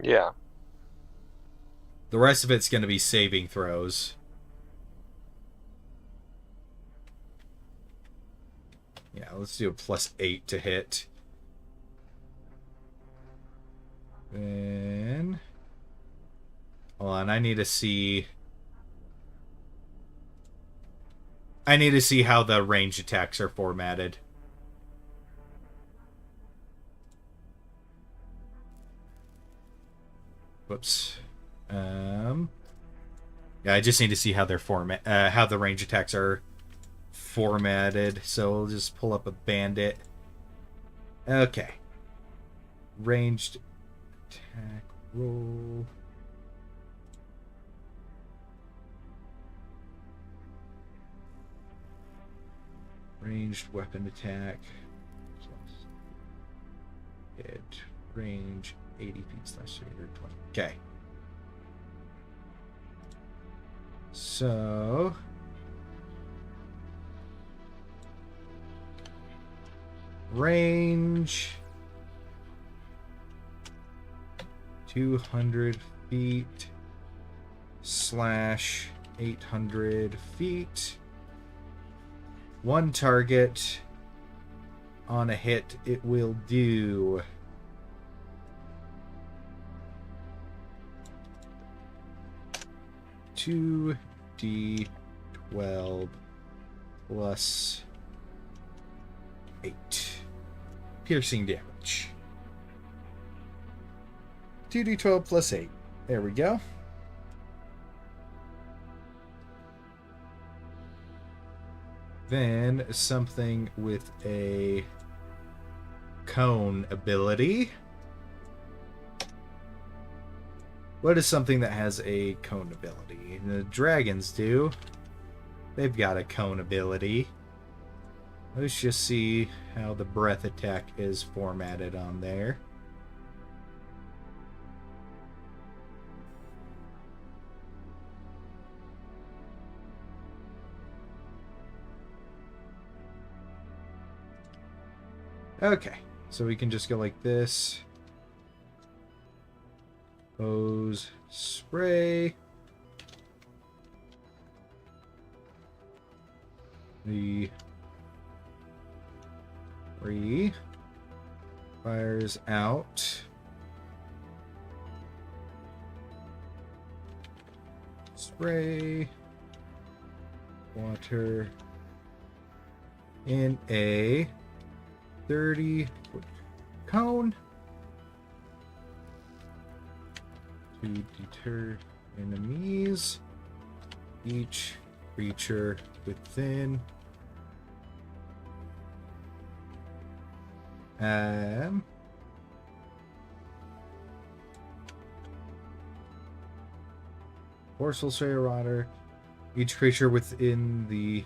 Yeah. The rest of it's going to be saving throws. Yeah, let's do a +8 to hit. Then... hold on, I need to see how the range attacks are formatted. Whoops. Yeah, I just need to see how they're how the range attacks are formatted. So we'll just pull up a bandit. Okay. Ranged attack roll. Ranged weapon attack. Hit range 80 feet / 320. Okay. So range 200 feet / 800 feet. One target on a hit, it will do 2d12 plus 8 piercing damage. 2d12 plus 8. There we go. Then something with a cone ability. What is something that has a cone ability? The dragons do. They've got a cone ability. Let's just see how the breath attack is formatted on there. Okay, so we can just go like this. Hose, spray. The 3 fires out. Spray water in a 30-foot cone to deter enemies. Each creature within forceful spray of water. Each creature within the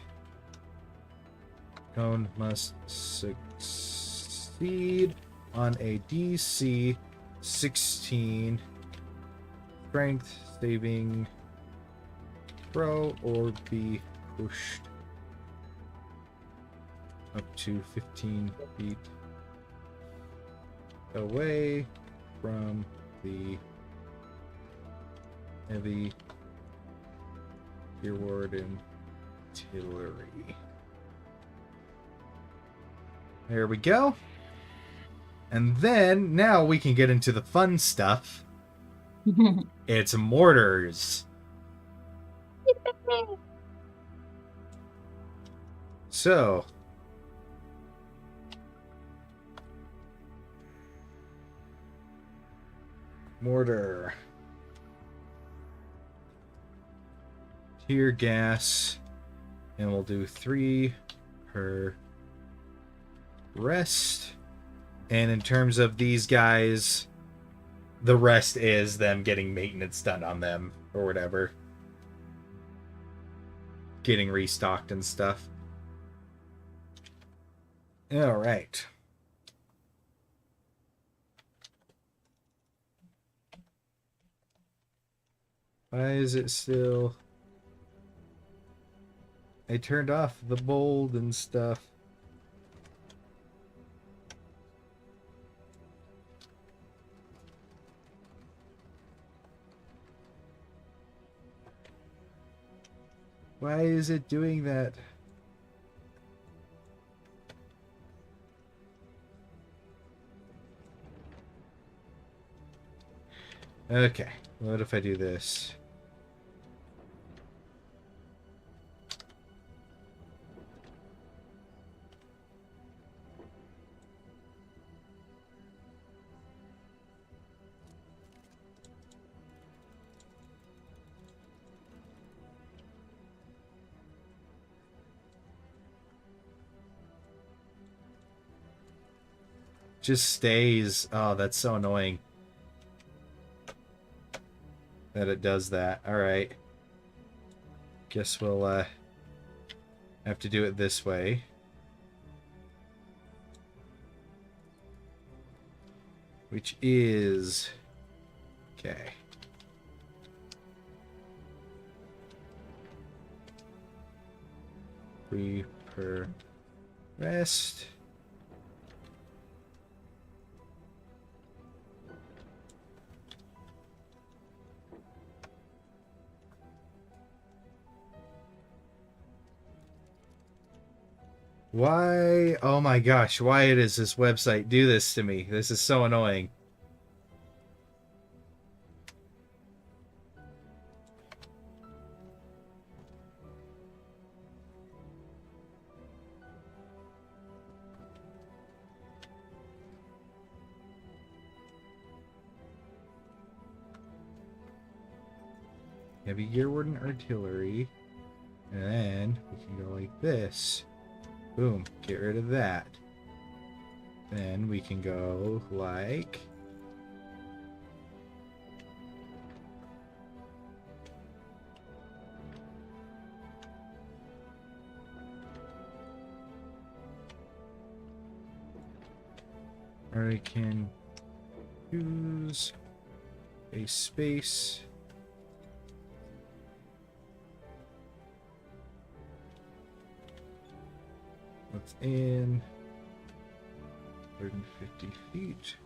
cone must succeed on a DC 16 strength saving throw or be pushed up to 15 feet away from the heavy Gearwarden artillery. There we go. And then, now we can get into the fun stuff. It's mortars. So, mortar, tear gas, and we'll do 3 per rest. And in terms of these guys, the rest is them getting maintenance done on them or whatever, getting restocked and stuff. All right. Why is it still... I turned off the bold and stuff. Why is it doing that? Okay, what if I do this? Just stays. Oh, that's so annoying that it does that. Alright. Guess we'll have to do it this way. Which is... okay. Three per rest. Why? Oh my gosh, why does this website do this to me? This is so annoying. Heavy Gearwarden artillery. And then we can go like this. Boom, get rid of that. Then we can go like... or I can use a space. What's in 150 feet?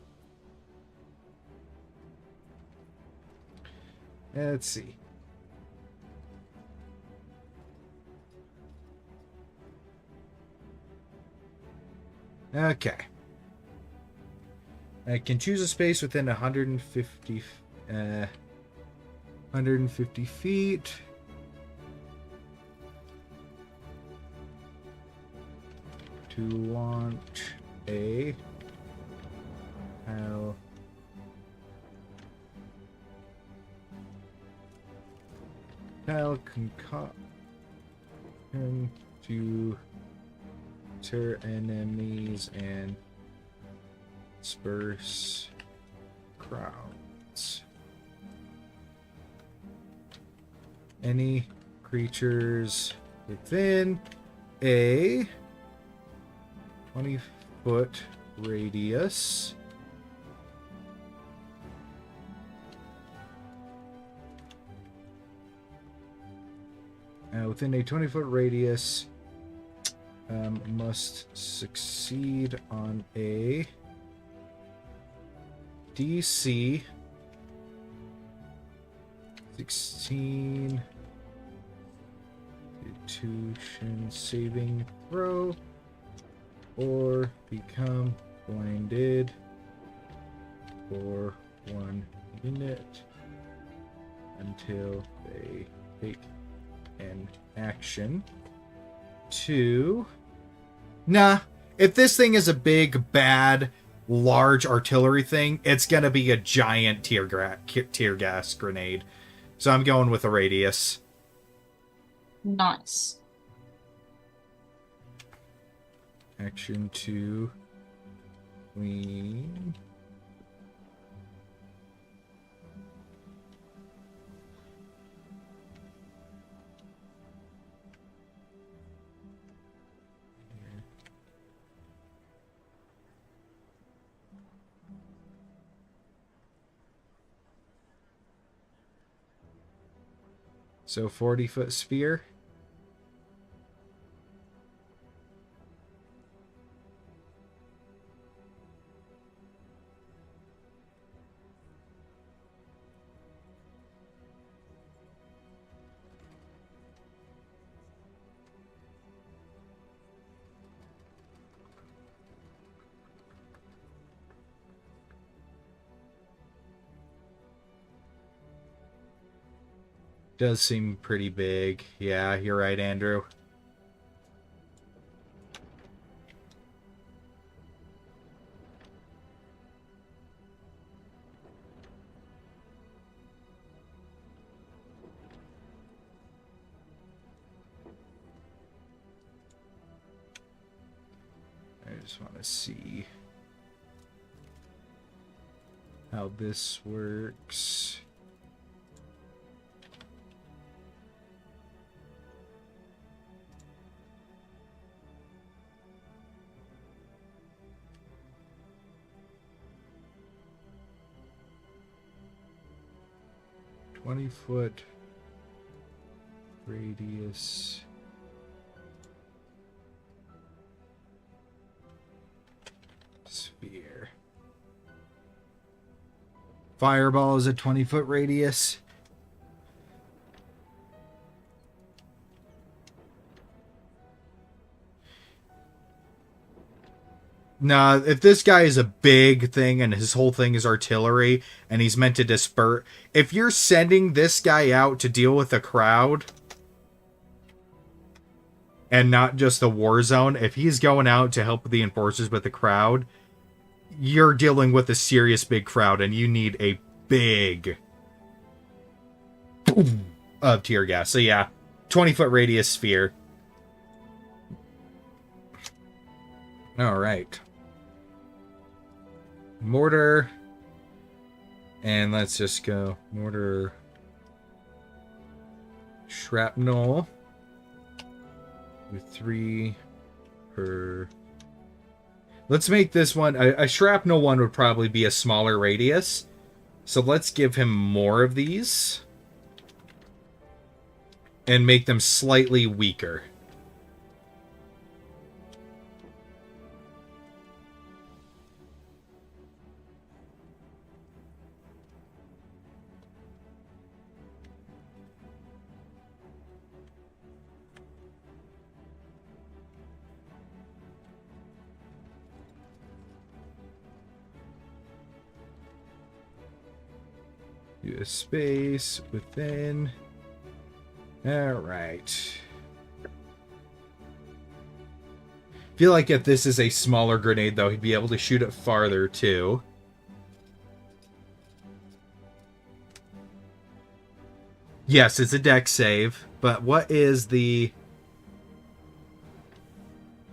Let's see. Okay. I can choose a space within 150 feet. To launch a tile concoction to deter enemies and disperse crowds. Any creatures within a 20-foot radius within a 20-foot radius must succeed on a DC 16 Constitution saving throw or become blinded for 1 minute until they take an action to... Nah, if this thing is a big, bad, large artillery thing, it's gonna be a giant tear gas grenade. So I'm going with a radius. Nice. Action 2. Queen. So 40-foot sphere. Does seem pretty big. Yeah, you're right, Andrew. I just want to see how this works. Foot radius. Sphere. Fireball is a 20-foot radius. Nah, if this guy is a big thing and his whole thing is artillery and he's meant to disperse, if you're sending this guy out to deal with a crowd and not just the war zone, if he's going out to help the enforcers with the crowd, you're dealing with a serious big crowd and you need a big boom of tear gas. So yeah, 20-foot radius sphere. All right. Mortar. And let's just go mortar. Shrapnel. With 3 per... Let's make this one... A shrapnel one would probably be a smaller radius. So let's give him more of these. And make them slightly weaker. Do a space within. Alright. Feel like if this is a smaller grenade, though, he'd be able to shoot it farther, too. Yes, it's a dex save, but what is the...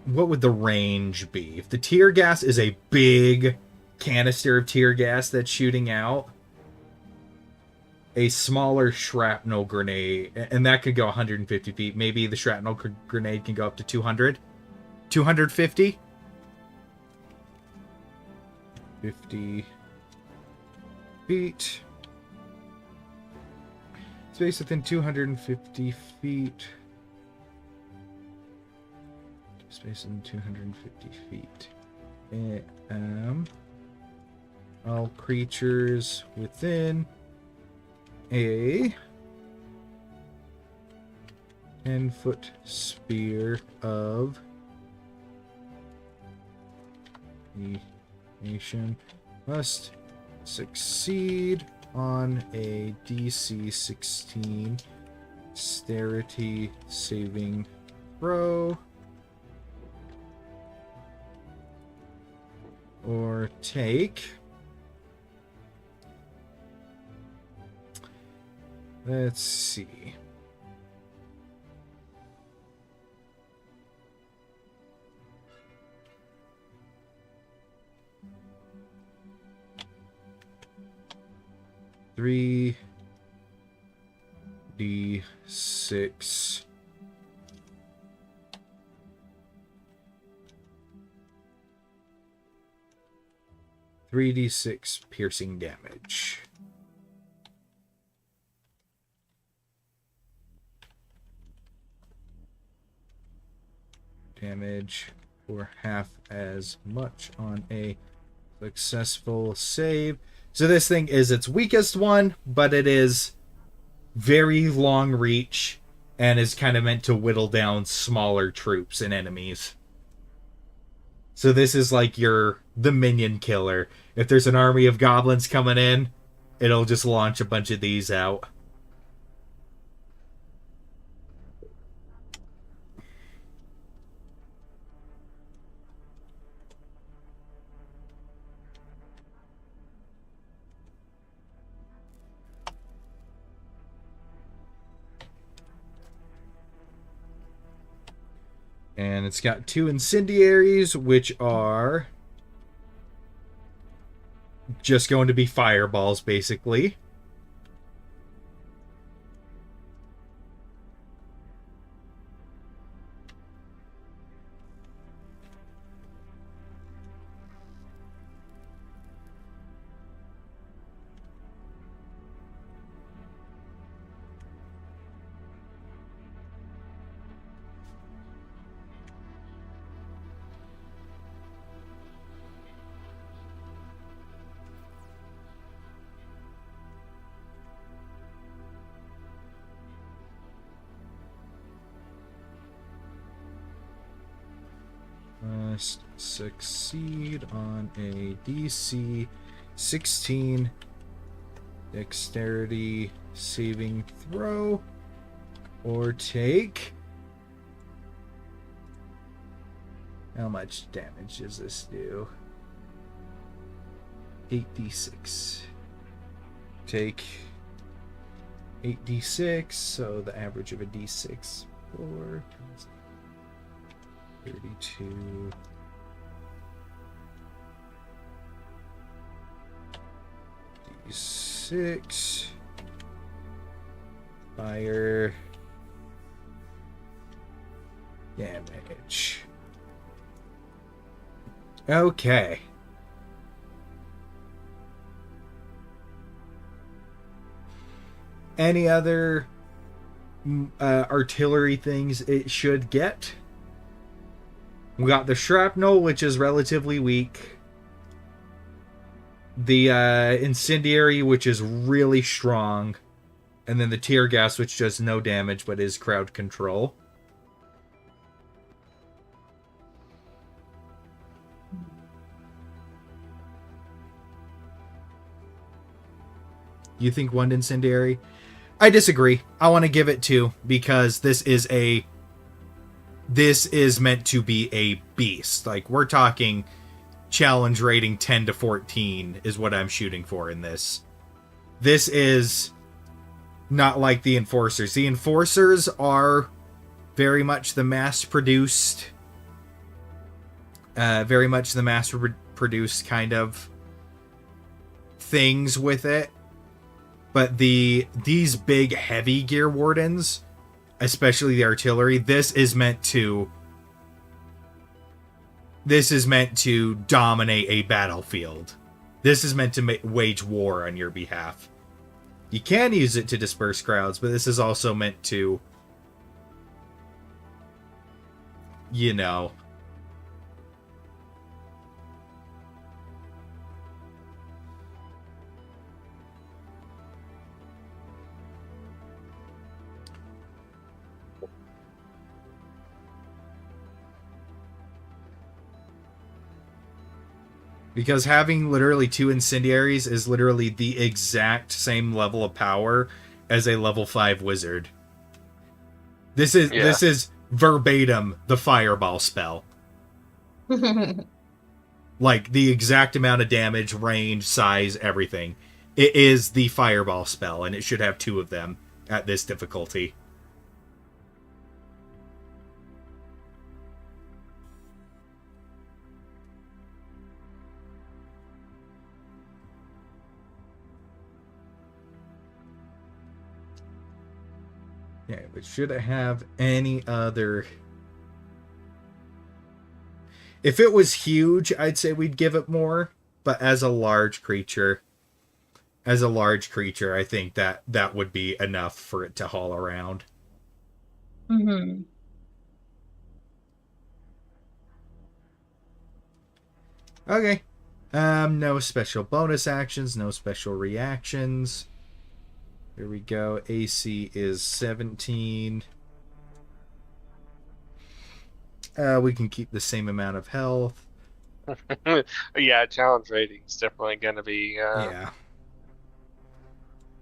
What would the range be? If the tear gas is a big canister of tear gas that's shooting out, a smaller shrapnel grenade, and that could go 150 feet. Maybe the shrapnel grenade can go up to 200? 250? 50 feet. Space within 250 feet. Space within 250 feet. all creatures within a 10-foot sphere of the nation must succeed on a DC 16 dexterity saving throw or take, let's see, three D6 3d6 piercing damage. Damage for half as much on a successful save. So this thing is its weakest one, but it is very long reach and is kind of meant to whittle down smaller troops and enemies. So this is like the minion killer. If there's an army of goblins coming in, it'll just launch a bunch of these out. And it's got 2 incendiaries, which are just going to be fireballs, basically. Must succeed on a DC 16 dexterity saving throw or take. How much damage does this do? 8d6. Take 8d6, so the average of a d6 4 32 d6 fire damage. Okay. Any other artillery things it should get? We got the shrapnel, which is relatively weak. The incendiary, which is really strong. And then the tear gas, which does no damage, but is crowd control. You think 1 incendiary? I disagree. I want to give it 2, because this is meant to be a beast. Like, we're talking challenge rating 10 to 14 is what I'm shooting for in this. This is not like the Enforcers. The Enforcers are very much the mass-produced kind of things with it. But these big, heavy Gearwardens, especially the artillery, this is meant to dominate a battlefield. This is meant to wage war on your behalf. You can use it to disperse crowds, but this is also meant to, you know, Because having literally 2 incendiaries is literally the exact same level of power as a level 5 wizard. This is verbatim the fireball spell. Like, the exact amount of damage, range, size, everything. It is the fireball spell, and it should have 2 of them at this difficulty. Okay, but should it have any other... If it was huge, I'd say we'd give it more. But as a large creature, I think that would be enough for it to haul around. Mm-hmm. Okay. No special bonus actions, no special reactions. Here we go. AC is 17. We can keep the same amount of health. Yeah, challenge rating's definitely going to be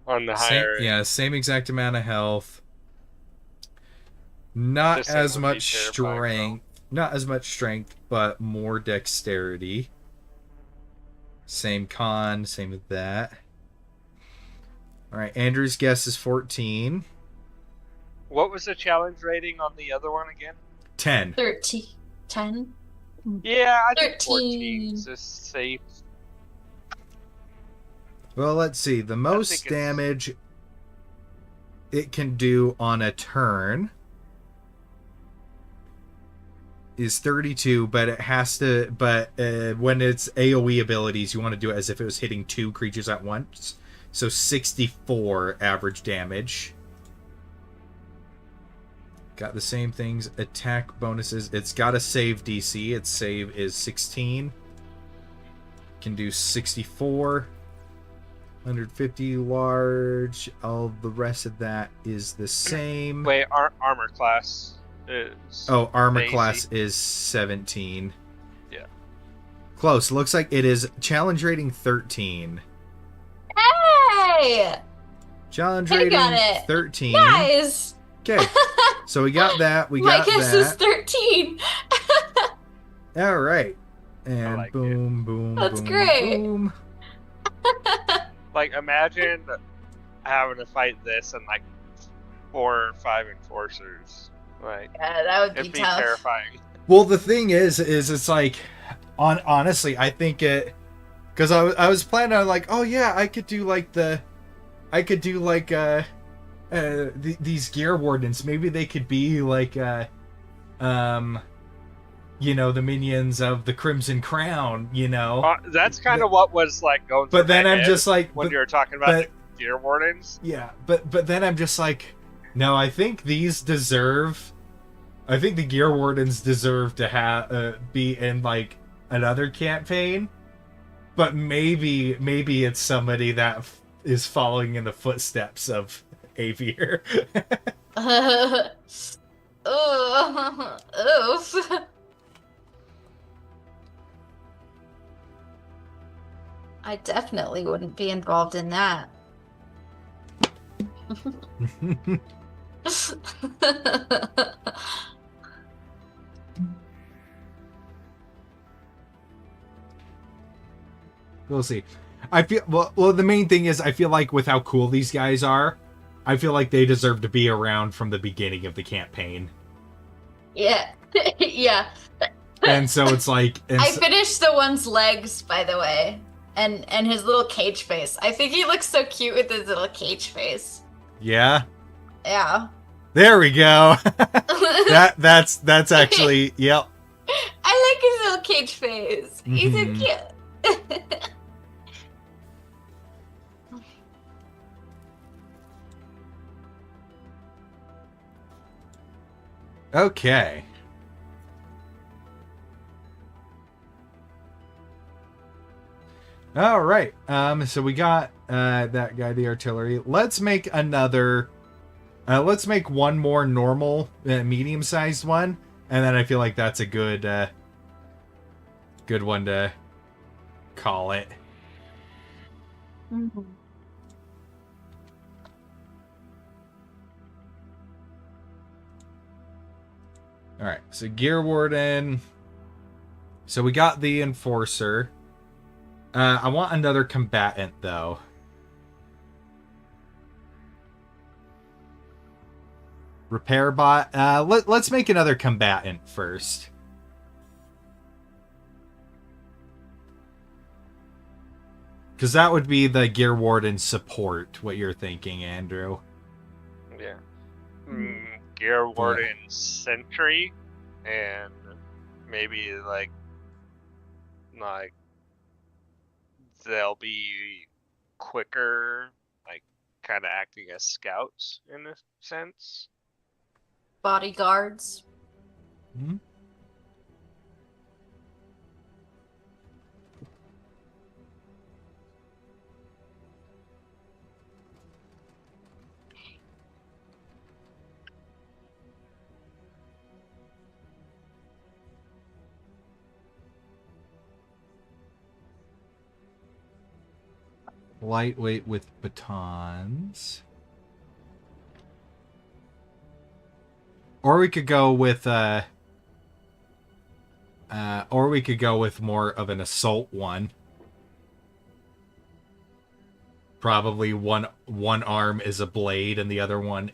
on the higher end. Same exact amount of health. Not as much strength. Not as much strength, but more dexterity. Same con, same with that. Alright, Andrew's guess is 14. What was the challenge rating on the other one again? 10. 13. 10? Yeah, I think 13 is safe. Well, let's see. The most damage it can do on a turn is 32, but it has to... But when it's AoE abilities, you want to do it as if it was hitting 2 creatures at once. So 64 average damage. Got the same things. Attack bonuses. It's got a save DC. Its save is 16. Can do 64. 150 large. All the rest of that is the same. Wait, armor class is... Oh, armor class is 17. Yeah. Close. Looks like it is challenge rating 13. Hey! Challenge rating 13. Guys! Okay. So we got that. My guess is 13. All right. And like boom, boom, That's boom, great. boom. Like, imagine having to fight this and, like, 4 or 5 enforcers. Like, Yeah, that would it'd be be tough. terrifying. Well, the thing is it's like, honestly, I think it, because I was planning on like, oh yeah, I could do like these Gearwardens. Maybe they could be like, the minions of the Crimson Crown. That's kind of what was like going. But then I'm just like, when you were talking about the Gearwardens. Yeah, but then I'm just like, no, I think these deserve. I think the Gearwardens deserve to have be in like another campaign, but maybe it's somebody that is following in the footsteps of Avier. Oof. I definitely wouldn't be involved in that. We'll see. I feel well. The main thing is, I feel like with how cool these guys are, I feel like they deserve to be around from the beginning of the campaign. Yeah, yeah. And so it's like, I finished the one's legs, by the way, and his little cage face. I think he looks so cute with his little cage face. Yeah. Yeah. There we go. that's actually yep. I like his little cage face. He's so cute. Okay. All right. So we got that guy, the artillery. Let's make another. Let's make one more normal, medium-sized one, and then I feel like that's a good one to call it. Mhm. Alright, so Gearwarden. So we got the Enforcer. I want another combatant, though. Repair bot. Let's make another combatant first. Because that would be the Gearwarden support, what you're thinking, Andrew. Yeah. Gearwarden Sentry, and maybe like they'll be quicker, like kind of acting as scouts in a sense. Bodyguards. Hmm? Lightweight with batons. Or we could go with more of an assault one. Probably one arm is a blade and the other one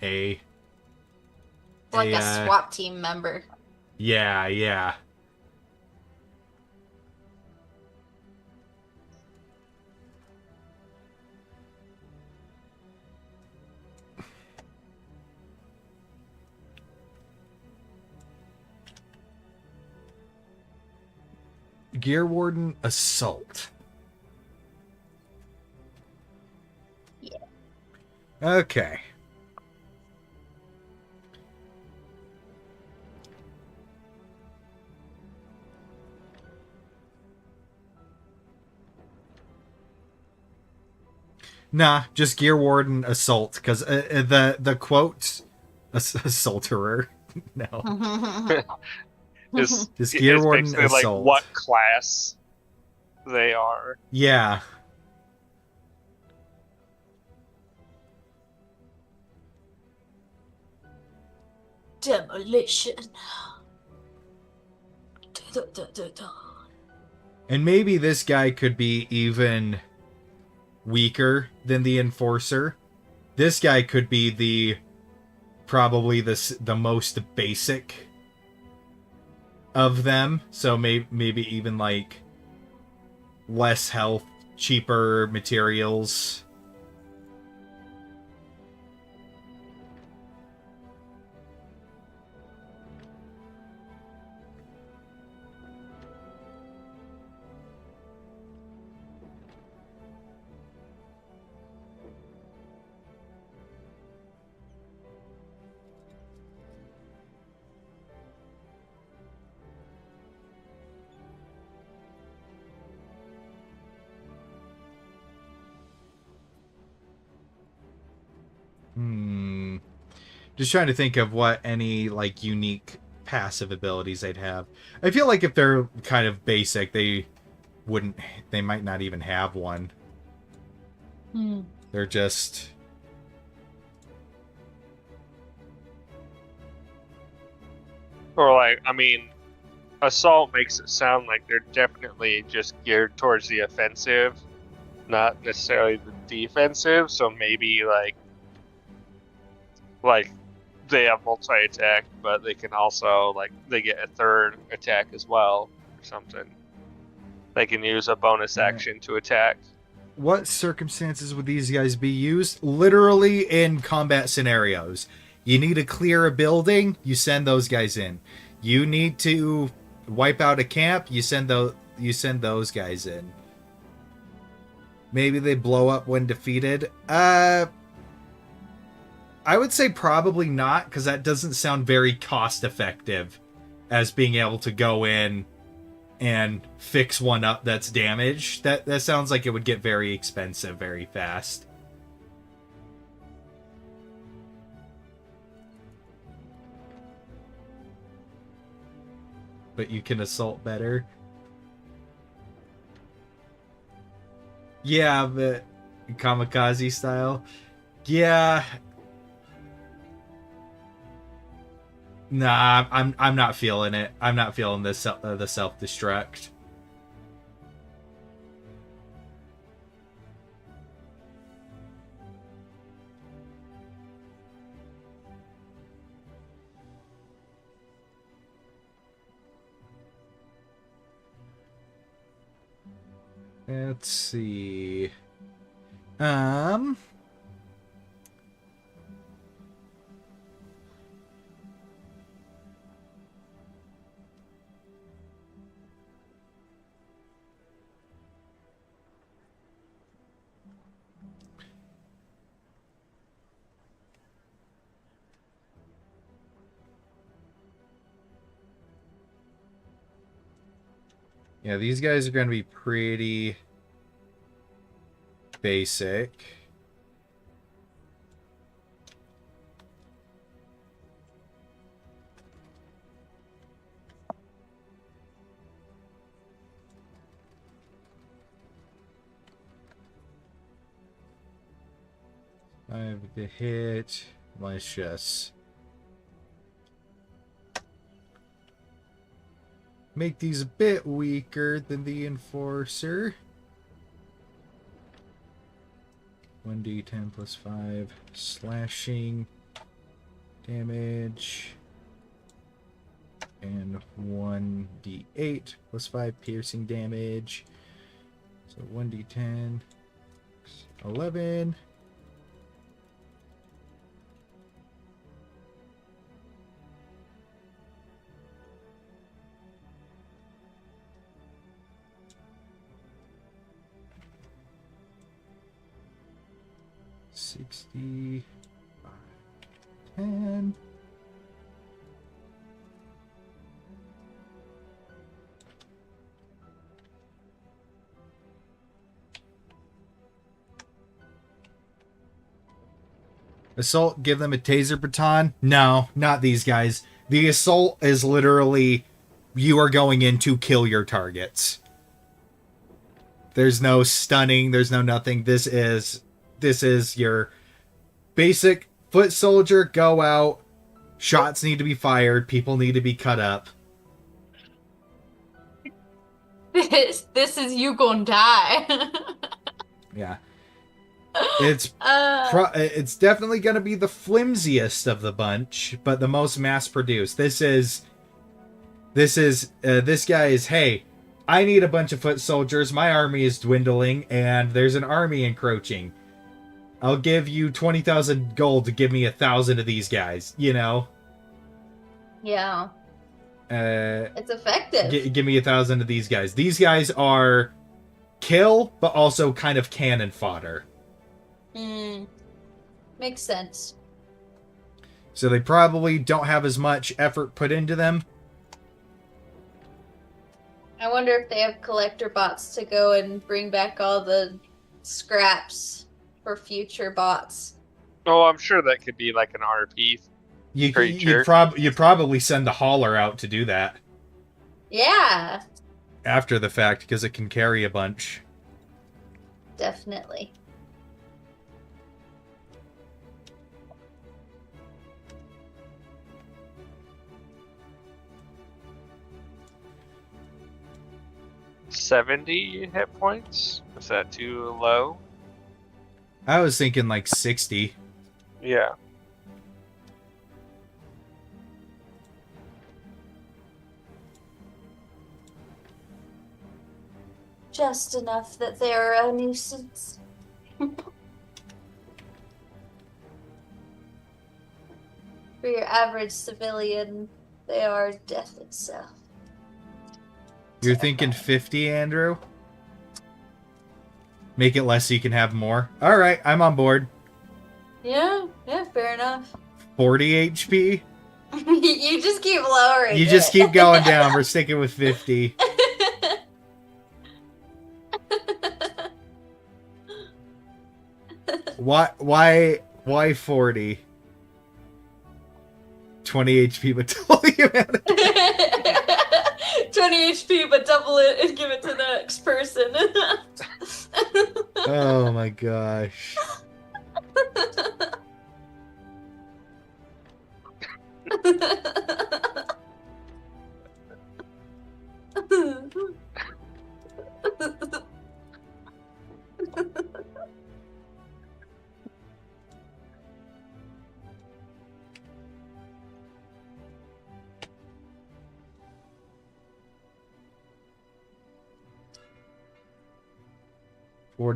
Like a SWAT team member. Yeah. Gearwarden Assault. Yeah. Okay. Nah, just Gearwarden Assault, because the quote assaulterer. No. Is Just it's Gearwarden basically like Assault. what class they are. Yeah. Demolition. And maybe this guy could be even weaker than the Enforcer. This guy could be probably the most basic of them. So maybe even like less health, cheaper materials. Just trying to think of what any like unique passive abilities they'd have. I feel like if they're kind of basic, they might not even have one. They're just Or like, I mean, assault makes it sound like they're definitely just geared towards the offensive, not necessarily the defensive. So maybe like they have multi-attack, but they can also they get a third attack as well or something. They can use a bonus action to attack. What circumstances would these guys be used? Literally in combat scenarios. You need to clear a building, you send those guys in. You need to wipe out a camp, you send those guys in. Maybe they blow up when defeated. I would say probably not, because that doesn't sound very cost effective as being able to go in and fix one up that's damaged. That sounds like it would get very expensive very fast. But you can assault better. Yeah, but kamikaze style. Yeah. Nah, I'm not feeling it. I'm not feeling this the self-destruct. Let's see. Yeah, these guys are going to be pretty basic. Five to hit. Let's just make these a bit weaker than the Enforcer. 1d10 plus 5 slashing damage. And 1d8 plus 5 piercing damage. So 1d10, 11. $60, 10. Assault, give them a taser baton? No, not these guys. The assault is literally you are going in to kill your targets. There's no stunning, there's no nothing. This is your basic foot soldier, go out, shots need to be fired, people need to be cut up. This is you gonna die. Yeah. It's definitely going to be the flimsiest of the bunch, but the most mass-produced. This guy is, hey, I need a bunch of foot soldiers, my army is dwindling, and there's an army encroaching. I'll give you 20,000 gold to give me 1,000 of these guys, you know? Yeah. It's effective. Give me 1,000 of these guys. These guys are kill, but also kind of cannon fodder. Makes sense. So they probably don't have as much effort put into them. I wonder if they have collector bots to go and bring back all the scraps for future bots. Oh, I'm sure that could be like an RP You'd probably send the hauler out to do that. Yeah. After the fact, because it can carry a bunch. Definitely. $70 hit points? Is that too low? I was thinking like 60. Yeah. Just enough that they're a nuisance. For your average civilian, they are death itself. You're thinking 50, Andrew? Make it less so you can have more? Alright, I'm on board. Yeah, fair enough. 40 HP? You just keep lowering You just keep going down. We're sticking with 50. Why 40? 20 HP, but double the amount of 20 HP, but double it and give it to the next person. Oh my gosh.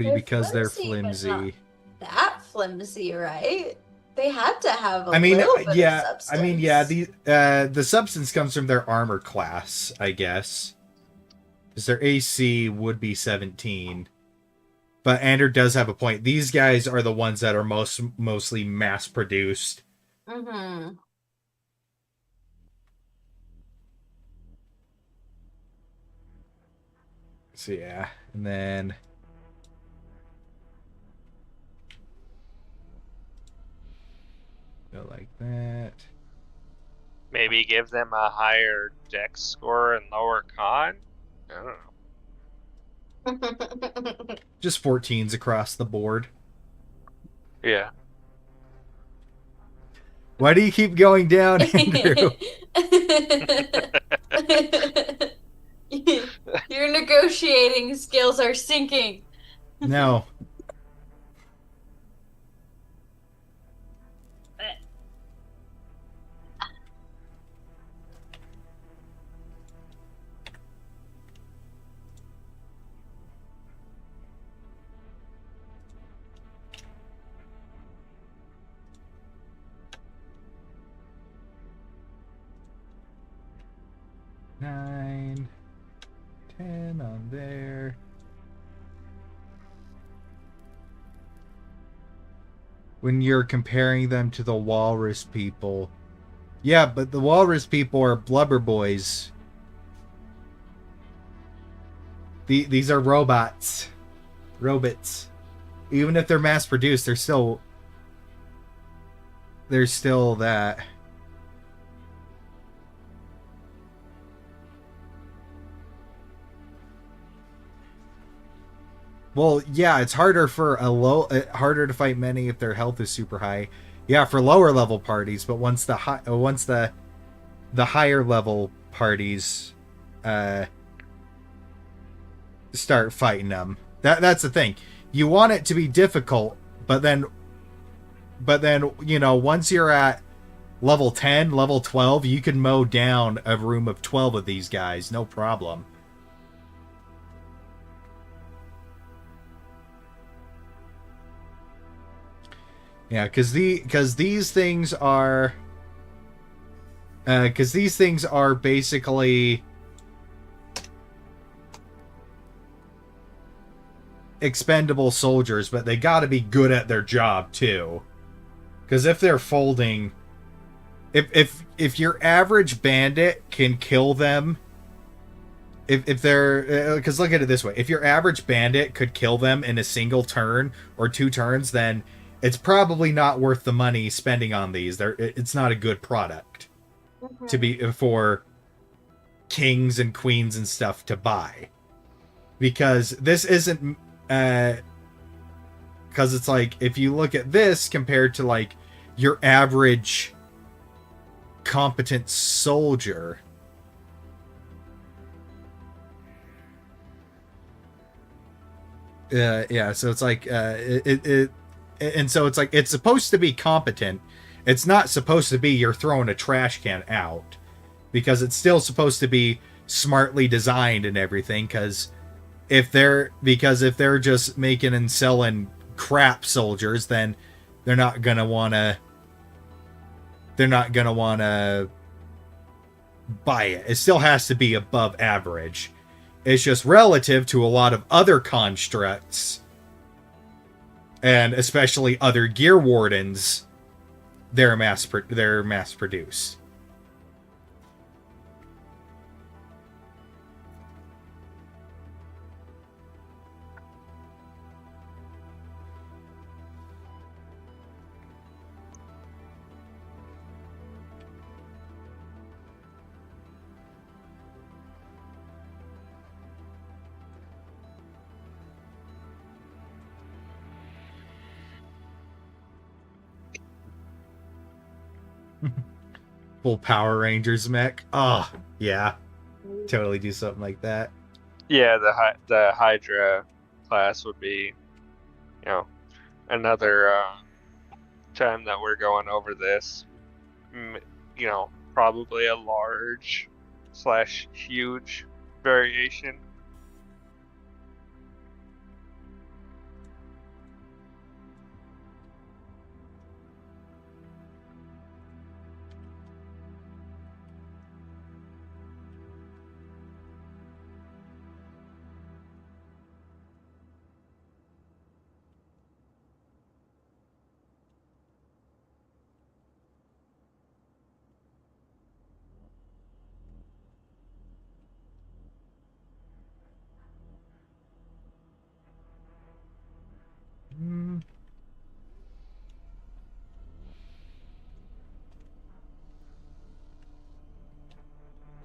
They're because they're flimsy, but not flimsy. that flimsy, right? They had to have a I mean, little bit of yeah. substance. I mean, yeah. The substance comes from their armor class, I guess. Because their AC would be 17. But Andrew does have a point. These guys are the ones that are mostly mass produced. Mm-hmm. So yeah, and then go like that. Maybe give them a higher dex score and lower con? I don't know. Just 14s across the board. Yeah. Why do you keep going down, Andrew? Your negotiating skills are sinking. No. Nine, 10 on there. When you're comparing them to the walrus people. Yeah, but the walrus people are blubber boys. These are robots. Robots. Even if they're mass produced, they're still that. Well, yeah, it's harder for harder to fight many if their health is super high. Yeah, for lower level parties, but once the higher level parties start fighting them. That's the thing. You want it to be difficult, but then once you're at level 10, level 12, you can mow down a room of 12 of these guys, no problem. Yeah, because these things are basically expendable soldiers, but they got to be good at their job too. Because if they're folding, if your average bandit can kill them, if they're because look at it this way, if your average bandit could kill them in a single turn or 2 turns, then it's probably not worth the money spending on these. It's not a good product to be for kings and queens and stuff to buy, because this isn't because it's like if you look at this compared to like your average competent soldier. Yeah, so it's like and so it's like it's supposed to be competent. It's not supposed to be you're throwing a trash can out, because it's still supposed to be smartly designed and everything. Because if they're just making and selling crap soldiers, then they're not gonna wanna buy it. It still has to be above average. It's just relative to a lot of other constructs, and especially other Gearwardens, they're mass produced. Full Power Rangers mech. Oh, yeah. Totally do something like that. Yeah, the Hydra class would be, another time that we're going over this. Probably a large / huge variation. Mm.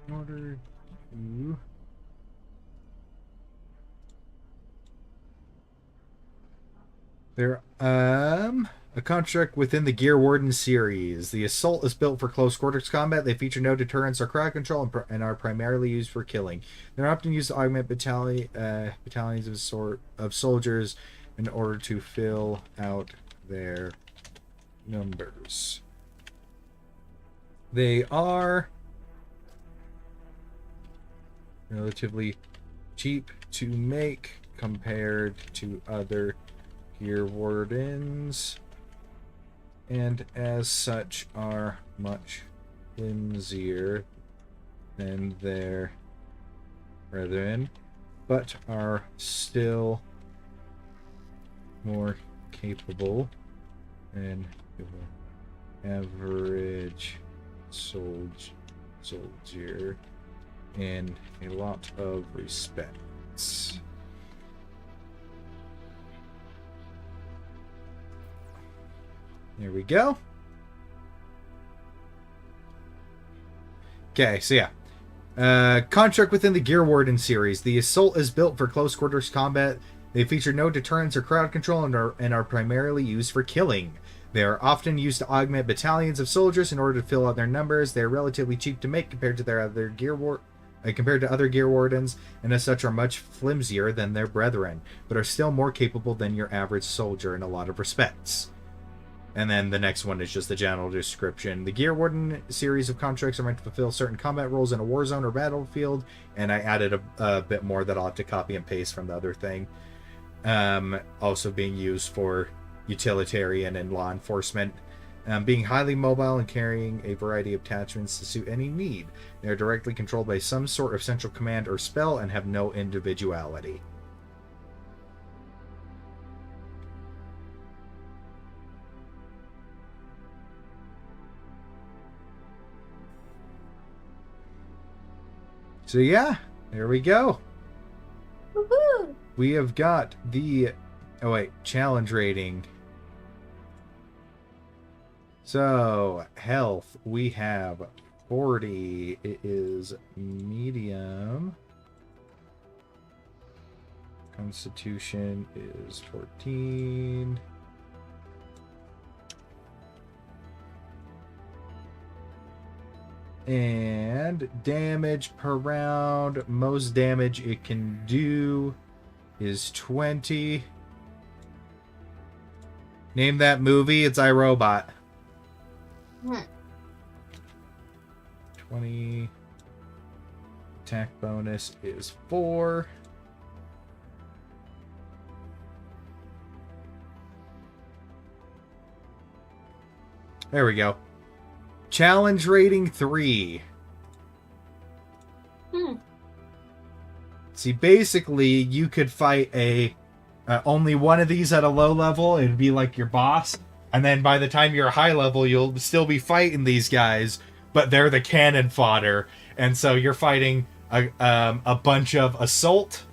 Order to... There, a construct within the Gearwardens series. The Assault is built for close quarters combat. They feature no deterrence or crowd control and are primarily used for killing. They're often used to augment battalions of soldiers in order to fill out their numbers. They are relatively cheap to make compared to other Gearwardens, and as such are much flimsier than their brethren, but are still more capable than your average soldier in a lot of respects. There we go. Okay, so yeah. Construct within the Gearwarden series. The Assault is built for close quarters combat. They feature no deterrence or crowd control and are primarily used for killing. They are often used to augment battalions of soldiers in order to fill out their numbers. They are relatively cheap to make compared to other Gearwardens, and as such are much flimsier than their brethren, but are still more capable than your average soldier in a lot of respects. And then the next one is just the general description. The Gearwarden series of contracts are meant to fulfill certain combat roles in a war zone or battlefield, and I added a bit more that I'll have to copy and paste from the other thing. Also being used for utilitarian and law enforcement. Being highly mobile and carrying a variety of attachments to suit any need. They are directly controlled by some sort of central command or spell and have no individuality. So yeah, there we go. Woohoo! We have got the challenge rating. So health, we have 40. It is medium. Constitution is 14. And damage per round, most damage it can do is 20. Name that movie, it's iRobot. 20. Attack bonus is 4. There we go. Challenge rating 3. See, basically, you could fight only one of these at a low level. It'd be like your boss. And then by the time you're high level, you'll still be fighting these guys, but they're the cannon fodder. And so you're fighting a bunch of assault.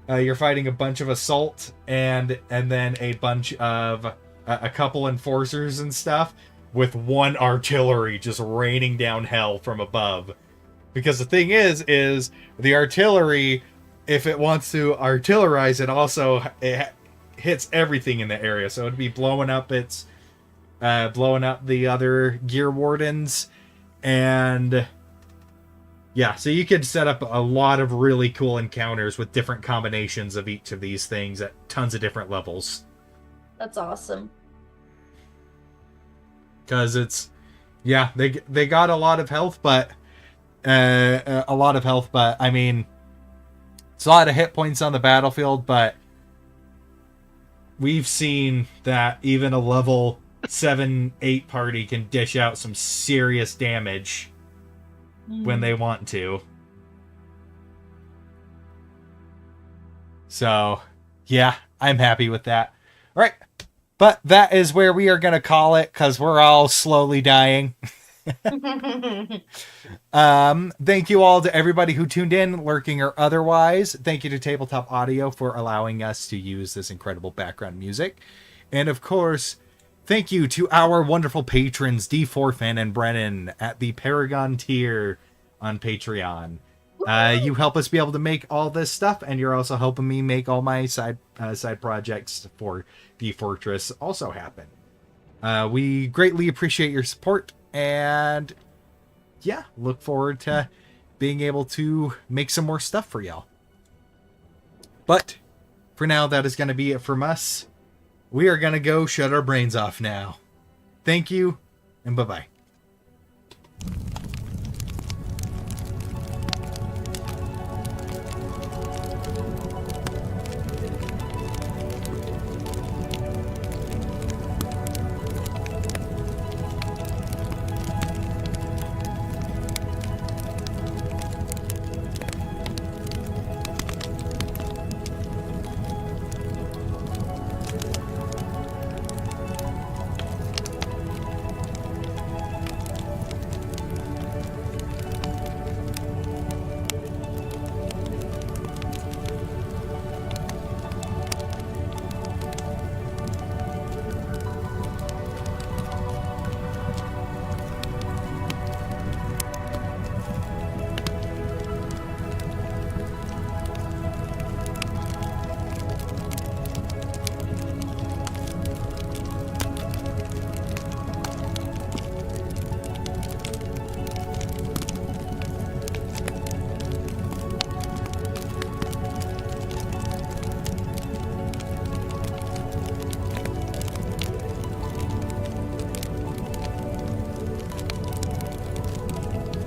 You're fighting a bunch of assault and then a bunch of a couple enforcers and stuff, with one artillery just raining down hell from above. Because the thing is the artillery, if it wants to artillerize, it hits everything in the area. So it'd be blowing up its blowing up the other Gearwardens. And yeah, so you could set up a lot of really cool encounters with different combinations of each of these things at tons of different levels. That's awesome. Because it's, yeah, they got a lot of health, but I mean, it's a lot of hit points on the battlefield, but we've seen that even a level 7-8 party can dish out some serious damage when they want to. So, yeah, I'm happy with that. All right, but that is where we are going to call it, because we're all slowly dying. Thank you all to everybody who tuned in, lurking or otherwise. Thank you to Tabletop Audio for allowing us to use this incredible background music. And of course, thank you to our wonderful patrons, D4Fan and Brennan, at the Paragon tier on Patreon. You help us be able to make all this stuff, and you're also helping me make all my side projects for D-Fourtress also happen. We greatly appreciate your support, and yeah, look forward to being able to make some more stuff for y'all. But for now, that is going to be it from us. We are going to go shut our brains off now. Thank you, and bye-bye.